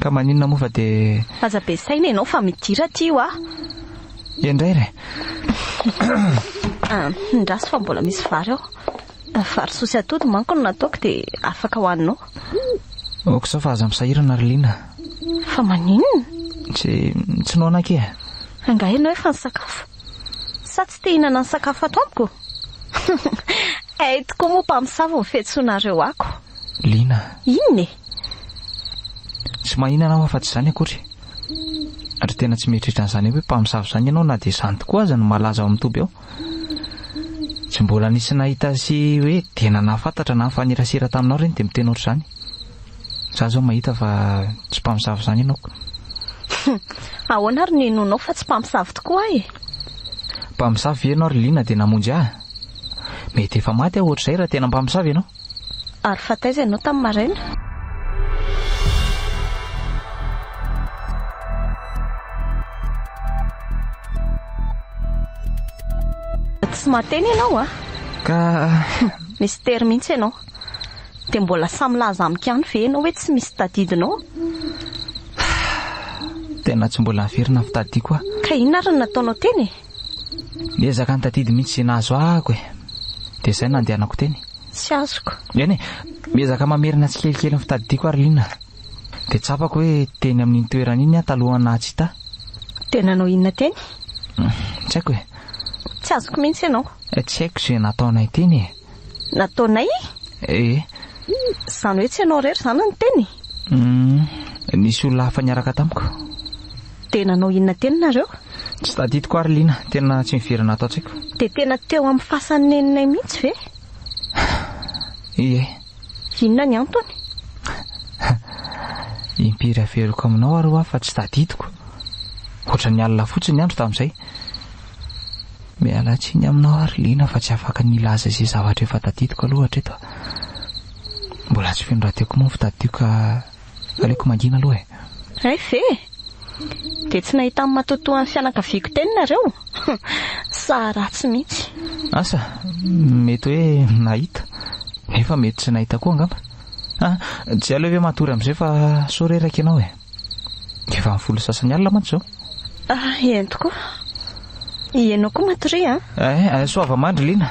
Ka maninona moa fa dia... Aza be saina ianao fa midira aty io a. Indray re. Ndraso fa mbola misy vary ao. Vary sosy atody manko no nataoko dia afaka hohaninao. Oko sao fa aza misahirana ary Lina. Fa maninona? Tsy noana ke. Anga ianao efa ny sakafo. Sa tsy te hihinana ny sakafo atoandro? Tokoa moa mpamosavy ny fiantsoanareo ako. Lina. Inona e? Tsy mahinana aho fa tsy izany akory. Ary tena tsy mieritreritra an'izany hoe mpamosavy izany ianao na dia izany tokoa aza no malaza ao amin'ny toby ao. Tsy mbola nisy nahita sy hoe tena nahafantatra na fanirasira taminao ireny dia miteny ohatr'izany. Za zao mahita fa tsy mpamosavy izany ianao. Ahoana ary ny nonao fa tsy mpamosavy tokoa e? Mpamosavy ianao ary Lina dia namonjy ahy. Mety efa maty aho ohatr'izay raha tena mpamosavy ianao. Ary fa taiza ianao tamin'ny maraina? Tsy mateny ianao a? Ka... Mystère mihitsy ianao. Dia mbola samy laza amiko ihany ve ianao hoe tsy misy tadidinao? Tena tsy mbola niverina ny fitadidiako aho. Ka inona ary no nataonao teny? Niezaka nitadidy mihitsy izay nahazo ahako e. Dia izay nandehanako teny. Tsy azoko. Eny e, miezaka mamerina tsikelikely ny fitadidiako ary Lina. Dia tsapako hoe teny amin'iny toerana iny aho talohana tsy hita. Dia nanao inona teny? Tsy haiko e. Tsy azoko mihitsy ianao. Tsy haiko izay nataonay teny e. Nataonay? Izany hoe tsy ianao rery izany ny teny? Nisy olona hafa niaraka tamiko. Dia nanao inona teny nareo? Tsy tadidiko ary Lina, tena tsy miverina atao tsaiko. Dia tena teo amin'ny fasan'ny neninay mihitsy ve? Ie. Inona ny antony? Impiry averiko aminao ary ho fa tsy tadidiko. Ohatra ny alina fotsiny andro tamin'izay. Miala tsiny aminao ary Lina fa tsy afaka nilaza izay zavatra efa tadidiko aloha hatreto. Mbola tsy feno raha tiako moa fitadidiko ka aleoko mangina aloha e. Ay ve? Dia tsy nahita amin'ny matotoan'ny fianakaviako teny nareo? Sa ratsy mihitsy. Asa, mety hoe nahita. Nefa mety tsy nahita koa angamba. Tsy aleo hoe matory amin'izay fa soreraka ianao e. Efa amin'ny folo sasany alina mantsy zao. Eny tokoa. Ianao koa matory a? Soava mandry Lina.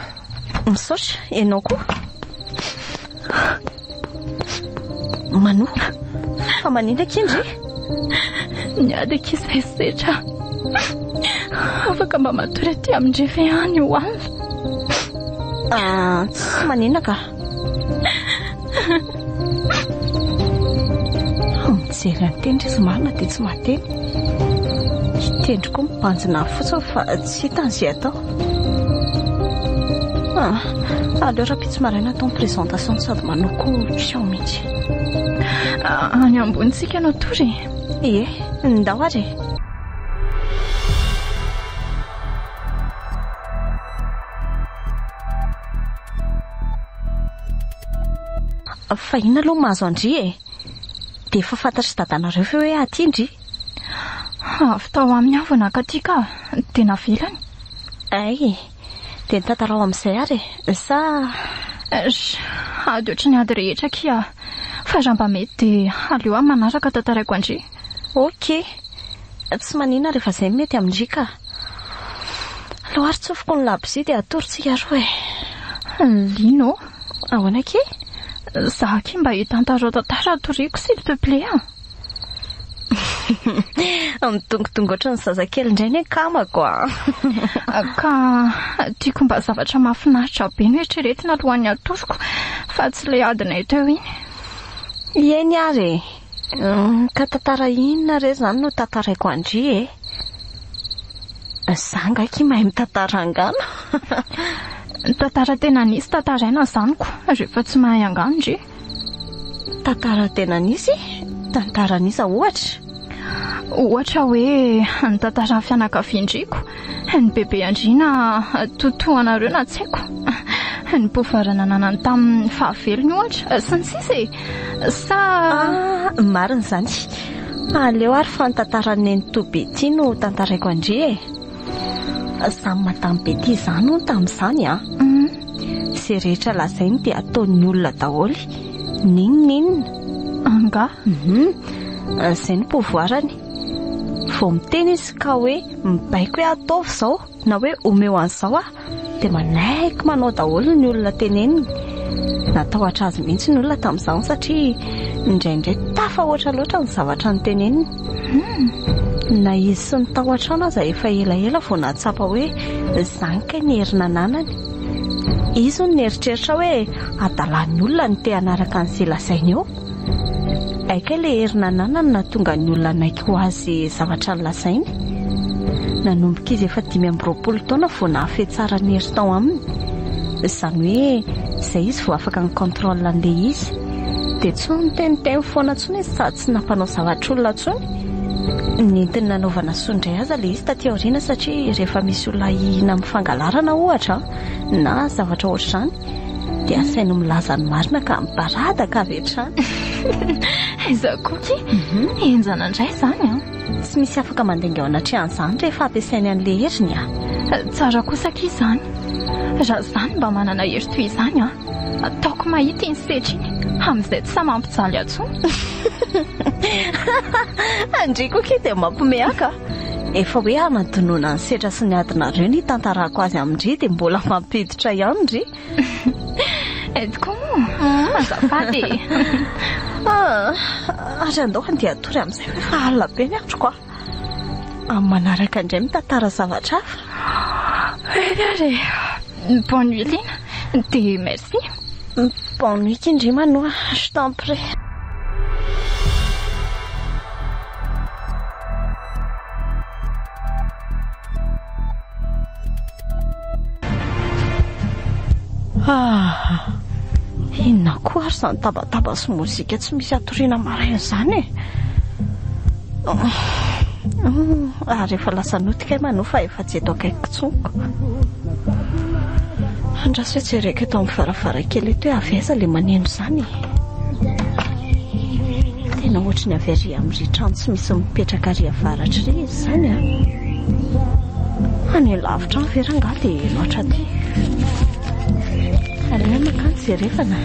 Misaotra, ianao koa. Manona, fa manina kindry? Niady kizay setra. Afaka mba matory aty amin'ny rehefa ihany ho avy. Tsy maninona ka. Mijery antendry izy marina dia tsy mateny. Tendry koa mibanjina fotsiny fa tsy hitan'izay atao. Aleo rapitsy maraina atao ny présentation sady manoko trao mihitsy. Any ambonitsika ianao tory. Ie, ndao ary. Fa ina aloha mahazo andry e. Dia efa fantatry dadanareo fa hoe aty indry. Avy tao amin'ny avy nakaty ka. Tena velany. Ay, dia nitantarao amin'izay ary sa ady ohatry ny ady rehetra kia. Fa raha mba mety dia aleo aho manaraka tantaraiko andry. Ok, tsy manina rehefa izay mety amindry ka. Aleo ary tsofoko ny labozia dia atorontsika roa e. Lino. Ahoana ke? Zaho aky mba hitantarao tantara atoriako s'il te plaît. Mitongotongo ohatry ny zazakely indray ny akamako a. Ka tiako mba zavatra mahafinaritra be no eritreretina alohan'ny atoroko fa tsy ilay adinay teo iny. Ieny ary. Ka tantara inona re zany no tantaraiko andry e? Zanga aky mahay mitantara angano. Tantara tena nisy tantaraina zaniko rehefa tsy mahay angano ndry. Tantara tena nisy? Tantara nisa ohatra? Ohatra hoe ny tantara fianakaviandriko, ny bebe andriana totoanareo na tsy haiko, ny pofarana nanany tamin'ny fahavelony ohatra sy ny sisa e. Sa marina izany. Aleo ary fa ny tantaran'ny Toby ity no tantaraiko andry e. Samy matamy be ity izany no tamin'izany a. Izay rehetra lazainy dia ataon'ny olona daholo. Ninona? Anga? Izay ny povoarany. Vao miteny izy ka hoe mibaiko hoe ataovy izao na hoe omeo an'izao dia manaiky manao daholo ny olona teneniny. Natahotra azy mihitsy ny olona tamin'izany satria indraindray tafa ohatra loatra ny zavatra ny teneniny. Na izy sy ny tao an-trano aza efa elaela vao nahatsapa hoe zanika ny herina nanany. Izy no nieritreritra hoe adalan'ny olona ny te hanaraka an'izay lazainy eo. Aika ilay herina nanany na tonga ny olona naiky ho azy zavatra ny lazainy. Nanomboka izy efa 5 taona vao nahafehy tsara ny hery tao aminy. Izany hoe izay izy vao afaka ny contrôle an'ilay izy. Dia tsy niteniteny foana tsony izy sady tsy nampanao zavatra olona tsony. Nentiny nanaovana sondray aza ilay izy taty aoriana satria rehefa misy olona hihina mifangalarana ohatra na zavatra ohatr'izany dia asainy milaza ny marina ka mibaradaka avy hatrany. Izakoky enjana indray izany a. Tsy misy afaka mandenga ao anaty an'izany rehefa ampiasainy an'ilay heriny a. Tsara kosa ky izany. Raha izany mba manana hery toy izany a, ataoko mahita iny setra iny amin'izay tsy sa mampijaly atsony. Andriko ky dia mampimehaka. Efa hoe anadonoana ny setra sy ny adinareo ny tantarako azy amindry dia mbola mampiditra ihany ndry. Ediko moa azafady. Ary andao handeha atory amin'izay efa alina be ny andro koa. Manaraka indray mitantara zavatra hafa. Ary bonne nuit Lina. Dia merci. Bonne nuit Kindrima no, je t'en prie. Inona koa ary izany tabataba sy mozika tsy misy atoriana maraina izany e. Rehefa lasa notika manao fa efa tsy eto akaiky tsoniko. Andraso hoe jereko eto amin'ny varavarankely eto hoe avy aiza ilay maneno izany. Tena ohatra ny avy ary amin'ny trano tsy misy mipetraka ary avaratra ry izy izany a. Any lavitra ny veranga dia loatra ty. Aleo makany jerevana.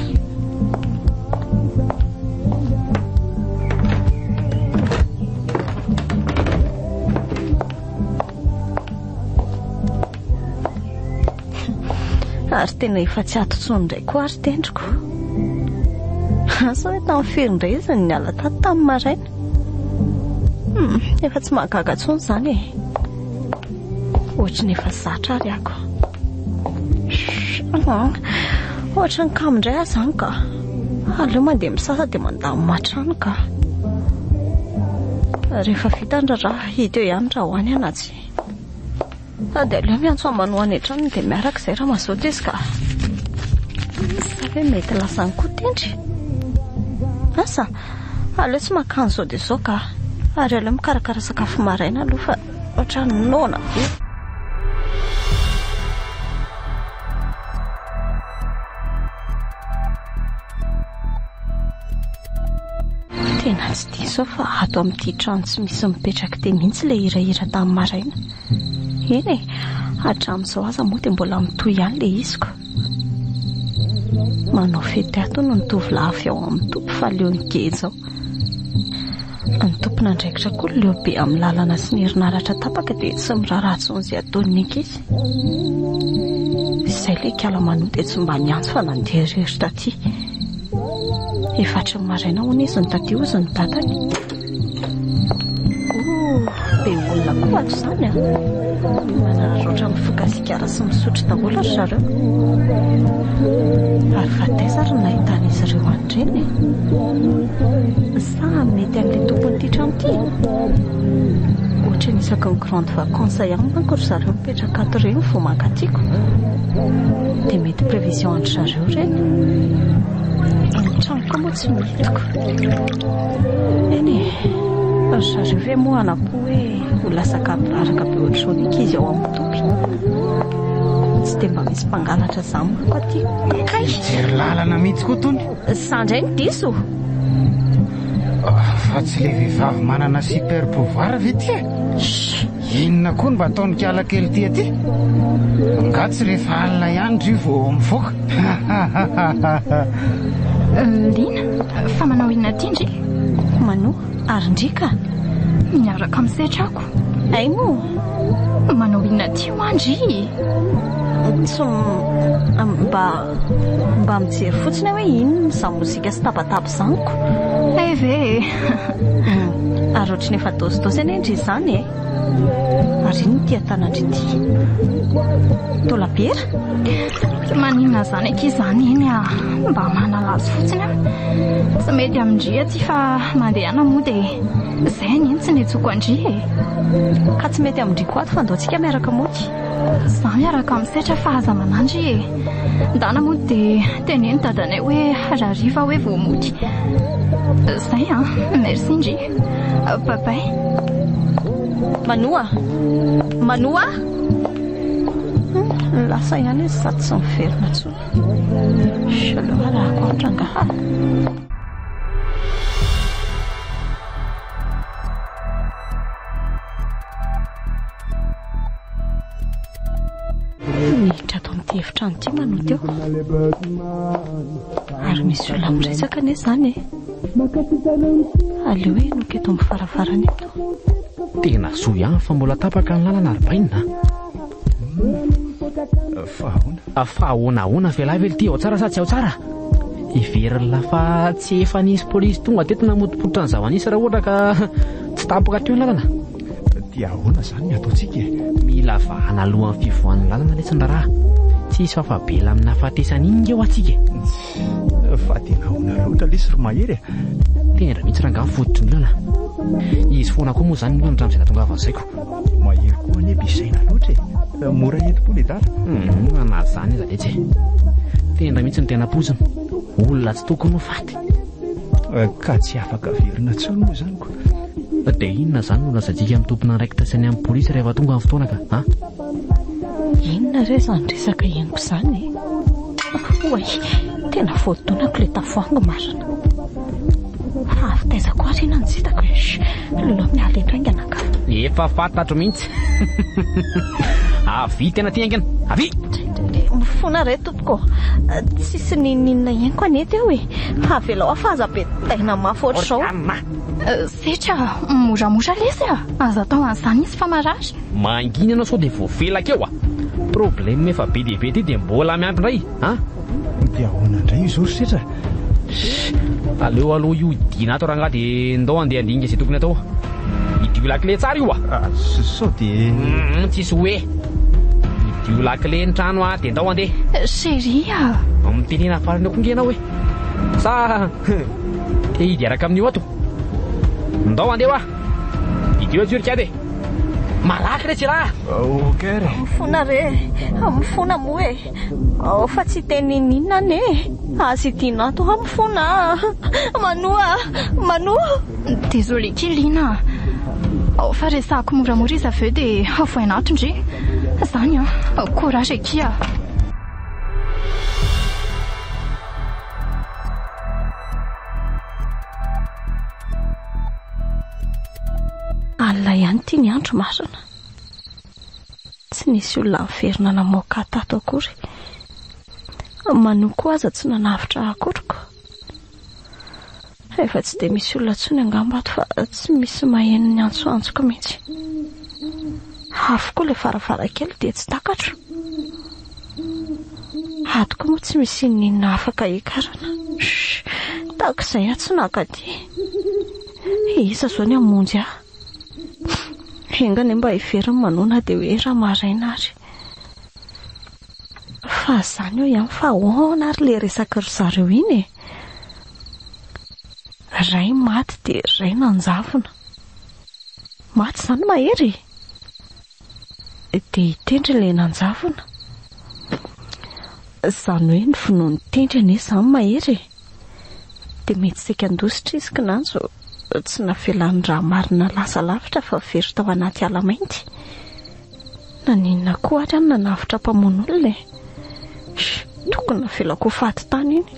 Ary tena efa tsy ato tsony indray koa ary tendriko. Asa hoe tamin'ny firy indray izy ny ala tamin'ny maraina. Efa tsy mahagaga tsony izany e. Ohatra ny efa zatra ary ako. ohatra ny kamindray ahy zany ka aleo mandeha misasa dia mandamo matrano ka rehefa vita ny raha hita eo ihany raha hoany anazy sady aleo miantso amanoany hatrany dia miaraka izay raha mazoto izy ka sa hoe mety lasany koa tendry asa aleo tsy makany zao dia zao ka ary aleo mikarakara sakafo maraina aloha fa ohatra ny nona be tena tsy dia zao fa ato amin'ity trano tsy misy mipetraka teo mihitsy ilay hirahira tamin'ny maraina eny e hatramin'izao aza moa dia mbola mitohy ihany ilay iziko manao fety ato no nitovy lafy ao amin'ny tompo fa leo ny kely zao ny tompona ndraikitra koa leo be amin'ny lalana sy ny herinaratra tapaka dia tsy miraharatsony izay ataon'ny ankizy izay ilay kalamanoa dia tsy mba niantso fa nandeha reritra aty efatry ny maraina hoana izy ny taty ozy ny tatany be olona koa ato izany a manararoatra mifokasikara sy misotro daholo ry zareo ary fa taiza ry nahitana izy ireo andreny sa mety amin'ilay tompon'ity trano ity ohatra ny isaky ny grande vacance ihany manko ry zareo mipetraka ato ireny vao mankatiako dia mety prévision andry zareo ireny ny tranoko moa tsy mitoko eny ry zareo ve moa anapo hoe ho lasaka araka be ohatr'izao ny ankizy ao amin'ny topy tsy dia mba misy mpangalatra izany manko aty kay jery lalana mihitsy koa tony sandray ny diso fa tsy ilay vehivavy manana super pouvoir ve ty inona koa no mba ataony kiala kely ty aty ngatsy rehefa alina ihany ry vao mivoaka lina fa manao inona ty ndry mano ary ndrika miaraka misetrako ay moa manao inona ty ho andry tsy mba mijery fotsiny hoe inona izany mozika sy tabataba izanyko ve ary ohatrany efa dosydosy any endry izany e ary iny tia tanandry ity tolabiera maninona zany aky izany eny a mba manalazy fotsiny a tsy mety amindria ty fa mandehana moa dia izay any eny tsy netsoko andry e ka tsy mety amindri koa ato fa andaontsika miaraka moky za miaraka misetra fa aza manandry e ndana moa dia teneny dadanay hoe rariva hoe vao mody izay a merci ndry babay manoa lasa ihany izy sady tsy miverina tsony saloha raha koatrangaha nihitra ato amin'ity efitrano ity manoa teo ary misy olona miresaka ane izany e aleo hoe noka eto amin'ny faravarana eto tena zo ihany fa mbola tapaka ny lalana arbaina fahonahoana fialahy vely ty ao tsara sa tsy ao tsara iverina fa tsy efa nisy polisy tonga teto namotipotra ny zava-nisy raha ohatra ka tsy tapaka teo ny lalana dia ahoana izany ny ataontsika mila vahana alohan'ny fivoan'ny lalana letsin-draraha tsy isy fafabela amina fatesana iny eo atsika fa tena ahoana loatra lesy ry mahery tendra mihitsy raha ngany foditry ny lala izy foana koa moa izany ny olona izay natonga avan'zaiko mahery koa ane bisaina loatra e mora ento-po le dala anazy izany iza letsy tendra mihitsy ny tena pozina olona tsy tokony ho faty ka tsy afaka verina tsony moa izany koa dia inona izany no lazantsika amin'ny tompona raiky tasany amin'ny polisy rehefa tonga amin'ny fotoana ka inona re izany resaka henoko izany oay tena voadonako ilay tavoangy marina avy taiza koa rena ny sitako lo miala eto aingana ka efa fantatro mihitsy avy tena ty aingana avy mifona re tompoko tsisy ninina ihainiko anety eo e avelao afahazabe taina mafy ohatr'izao setra moramora lesy aza tao an'izany izy fa marary manginy anao sao dia voavelaka eo problème efa be dia be ty dia mbola miampy indray dia ahoana indray io zao ry setra aleo aloha io idina ato raha nga dia ndao andeha andinga izay tokony atao idio lakile tsara io sao dia tsisy hoe io lakile ny trano dia ndao andeha. Chérie. Mitenena farany akonge ianao hoe sa te hidy araka amin'io ato. Ndao andeha hoa. Idio azurika de. Malaky re tsiraha. Okey re. Mifona re. Mifona moa e. Fa tsy teny inona ne. Azy tiana to mifona. Manoa. Désolée Lina. Fa resako moramora izy aveo dia avoanato ndre. Zany courage ekia. Alla ihany tia ny andro marina. Tsy nisy olona miverina namoaka tato akory. Manoko aza tsy nanavitra akoriko. Efa tsy dia misy olona tsony angamba ato fa tsy misy maheno ny antsoantsoko mihitsy. Avokoa ilay varavarakely dia tsy takatro. Atoko moa tsy misy inona afaka hikarana. Tahaka izay tsy nakaty. Isa zao ny hamonjy aho. Engany mba hiveriny manona dia hoe raha maraina ary. Fa zany eo ihany fa ahoana ary le resaka ry zareo iny e. Ray maty dia ray nanjavona. Maty zany mahery. Dia hitendry ilay nanjavona. Zany hoe ny finoany tendry ane zany mahery. Dia mety sekandositra izy kinanjo. Tsy nafelan'ny raha marina lasa lavitra fa very tao anaty ala mainty. Naninona koa ary any nanavitra mpamono olona e. Tokony nafelako faty tany iny.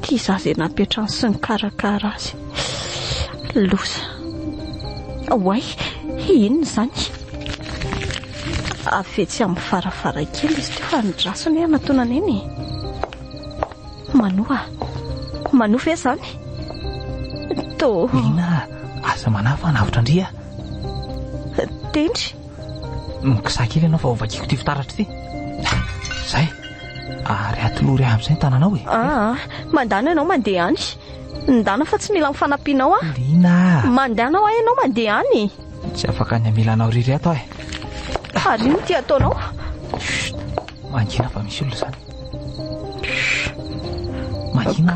Tia zaza napetrany sy ny karakara azy. Losa. Oay, inona zany? Avetsy amin'ny varavarakely izy teo fa ny drasony anatonany eny. Manoa ve zany? Lina, aza manafa navitra andria. Tendry. Mikisakely ianao fa ovakiko ty fitaratra ty. Zay. Ary atolory amin'izay ny tananao e. Mandana ianao mandeha any. Ndana fa tsy mila mifanampianao ah. Lina. Mandana ho ianao mandeha any. Tsy afaka ny amilanao riry ato e. Ary ino ty ataonao? Mangina fa misy olona zany. Mangina.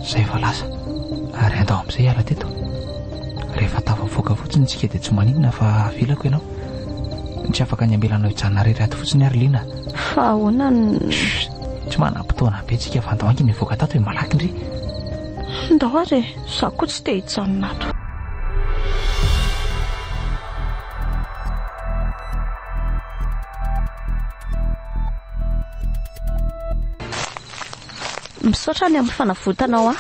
Zay efa lasa. Ary andao amin'izay ala teto. Rehefa tafavoaka fotsiny tsika dia tsy maninona fa vilako ianao. Tsy afaka ny ambelanao hijanona rery ato fotsiny ary Lina. Fa ahoana ny... Tsy manam-potoana be tsika fa andao anginy mivoaka tato hoe malaky ndry. Ndao ary za koa tsy te hijanona ato. Misaotra ny amin'ny fanavotanao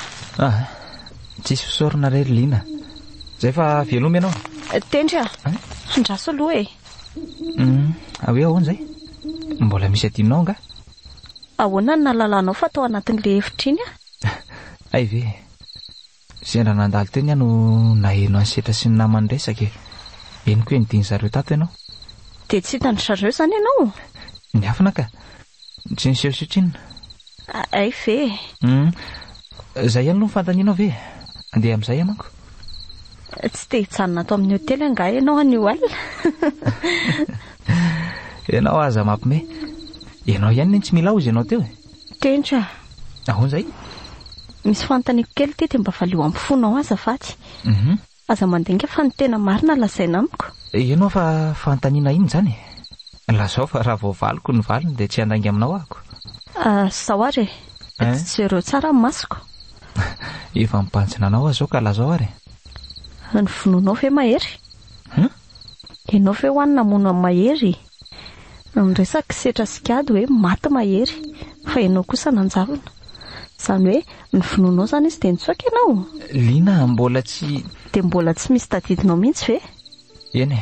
tsisy fisaorana rery Lina. Zay fa velomy ianao. Tendry ndraso aloha e. Hoe ahoana zay? Mbola misy adinonao nga? Ahoana ny nalalanao fa tao anatin'le efitra iny Ay ve. Sendra nandalo teny no naheno any setra sy ny namany resaka. Eniko hoe nidiny zareo tato ianao. Dia tsy hitany zareo zany ianao? Niafina ka. Tsy niseho sitrina. Ay ve. Zay ihany no fantanianao ve? Andeha amin'izay amanko. Tsy te hijanona ato amin'ny hotely anga ianao anio alina. Ianao aza mampime. Ianao ihany ny tsy mila ozy ianao teo. Tendra. Ahoana zay? Misy fantaniko kely tety mba valio ampifonao azafady. Aza mandinga fa ny tena marina lazaina amiko. Ianao fa fantaniana iny zany. Lazao fa raha vao valiko ny valiny dia tsy handangy aminao ahako. Sao ary tsy jereo tsara ny masoko. Efa mipantsina anao azao ka lazao ary. Ny vononao ve mahery? Ianao ve hoanina mono amin'ny mahery? Ny resaka setra sikady hoe maty mahery. Fa ianao kosa nanjavona. Zany hoe ny vononao zany izy dia nitsoaka ianao. Lina mbola tsy... Dia mbola tsy misy tadidinao mihitsy ve? Eny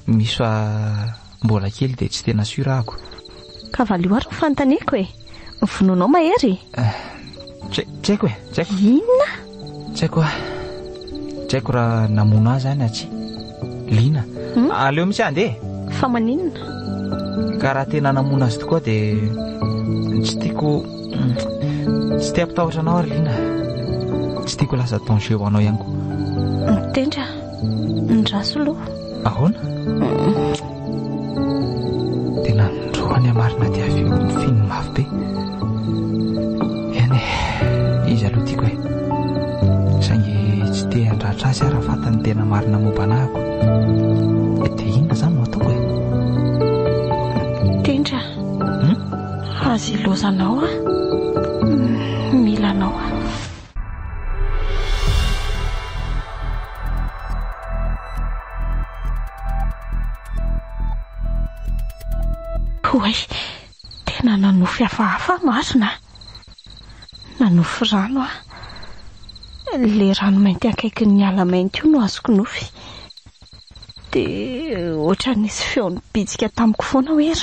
misy fa mbola kely dia tsy tena surahako. Ka valio ary ny fantaniako e. Ny vononao mahery? Tsy haiko e. Inona? Tsy haiko Tsy haiko raha namono azy any atsy. Lina. Aleo misy andeha. Fa maninona? Ka raha tena namono azy tokoa dia tsy tiako tsy te hampitahotra anao ary Lina. Tsy tiako lasa danger ho anao ihany koa. Tendra. Ndraso aloha. Ahoana? Tena nandroany amarina dia avy fino mafy be. Eny izy aloha tiako e. Saingy tsy te handratra azy ary fatany tena marina mombanahako. Dia inona zany no ataoko e? Tendra azy ilozanao a, milanao a. Hoay, tena nanofy hafahafa marina. Nanofy rano a. Le rano mainty akaikin'ny ala mainty io no azoko nofy. Dia ohatra nisy feony bitsika tamiko foana hoe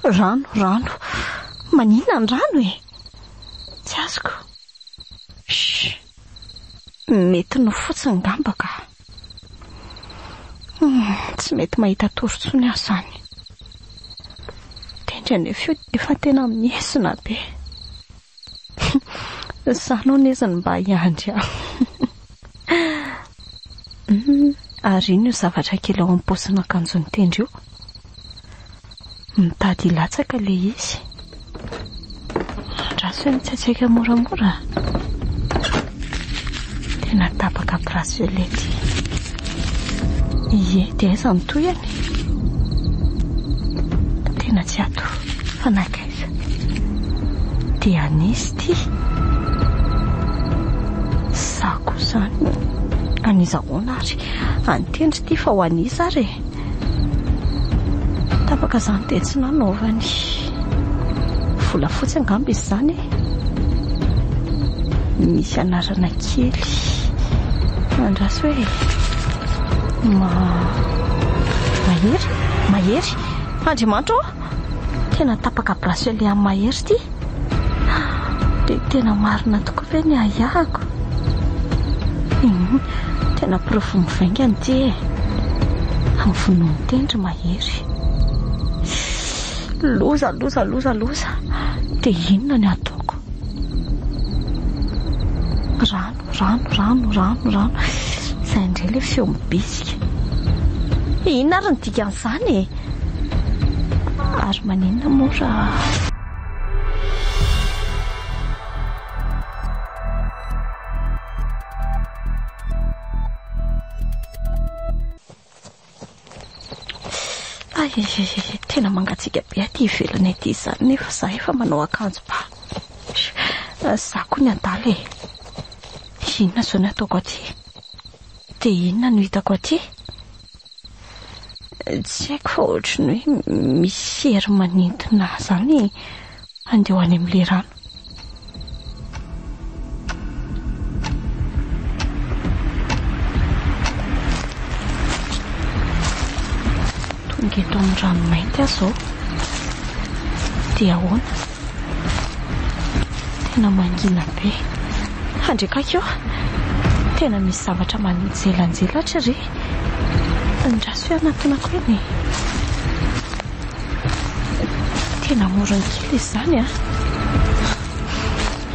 rano. Manina ny rano e. Tsy azoko. Mety no fotsiny ngamba ka. Tsy mety mahita torontsony aho zany. Tendra nefa efa tena miesina be. Sano nezany mba hiandry aho. Ary ino zavatra kely ao am-paosina akanjony tendra io. Mitady latsaka le izy. Andraso hoe mitsaitsika moramora. Tena tapaka bracelety. Ie, dia aiza ny toyany? Tena tsy ato, fanakaiza. Dia anisy ty. Sako zany. Anizahoana ary antendry ty fa ho anisa ary. Tapaka zany dia tsy nanaovany. Volafotsy angamba izy zany. Misy anarana kely. Andraso hoe mahery. Andriamanitra tena tapaka bracelet amin'ny mahery ty. Dia tena marina tokoa ve ny ayahako. Tena preuve mivaingany ty e. Amin'ny vonoany tendry mahery. Loza. Dia inona ny ataoko? Rano. Izay indray ilay feo mibisika. Inona ary ny dikan'izany e? Ary maninona mora? Tena mangatsiaka be aty ivelany aty izany nefa za efa manao akanjo ba. Za koa ny adala e. Inona zao ny ataoko aty? Dia inona no hitako aty? Tsy haiko fa ohatrany hoe misy hery manintona zany andeha any amin'ilay rano. Tonga eto amin'ny rano mainty aho zao. Dia ahoana? Tena mangina be. Handrekako tena misy zavatra manijelanjelatra ry. Andraso hoe anatonako eny. Tena morony kely izy zany a.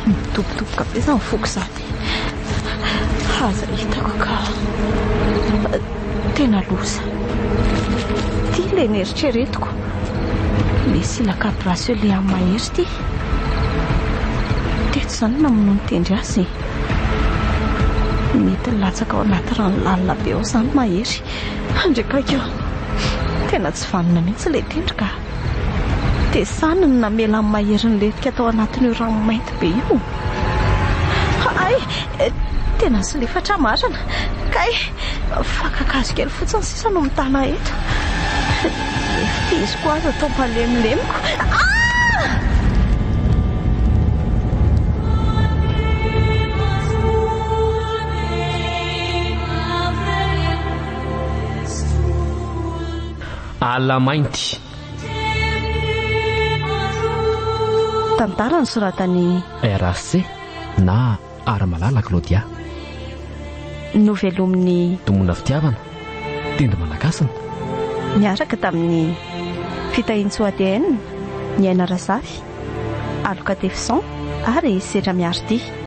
Mitobotoboka be izany foko zany. Haza hitako ka. Tena loza. Ty ilay nieritreretiko. Le silaka bracelet amin'ny mahery ty. Teto zany namono ny tendry azy. Mety latsaka ao anaty rano lalina be ao zany mahery. Handrekako tena tsy vanona mihitsy ilay tendry ka. Dia saniny namela amin'ny mahery ny letika tao anatin'io rano mainty be io. Ay, tena sy lefatra marina. Kay, fakakazo kely fotsiny sisa no mitana eto. Izy koa aza atao mpalemlemiko. Ala mainty. Tantara ny soratany RC na Ara-malala Claudia. Novelomin'ny Tomona fitiavana, tendry malakasina. Niaraka tamin'ny fitahian-tso ADN, ny Aina Razafy, Aloka Tefison ary Sedra Miarity.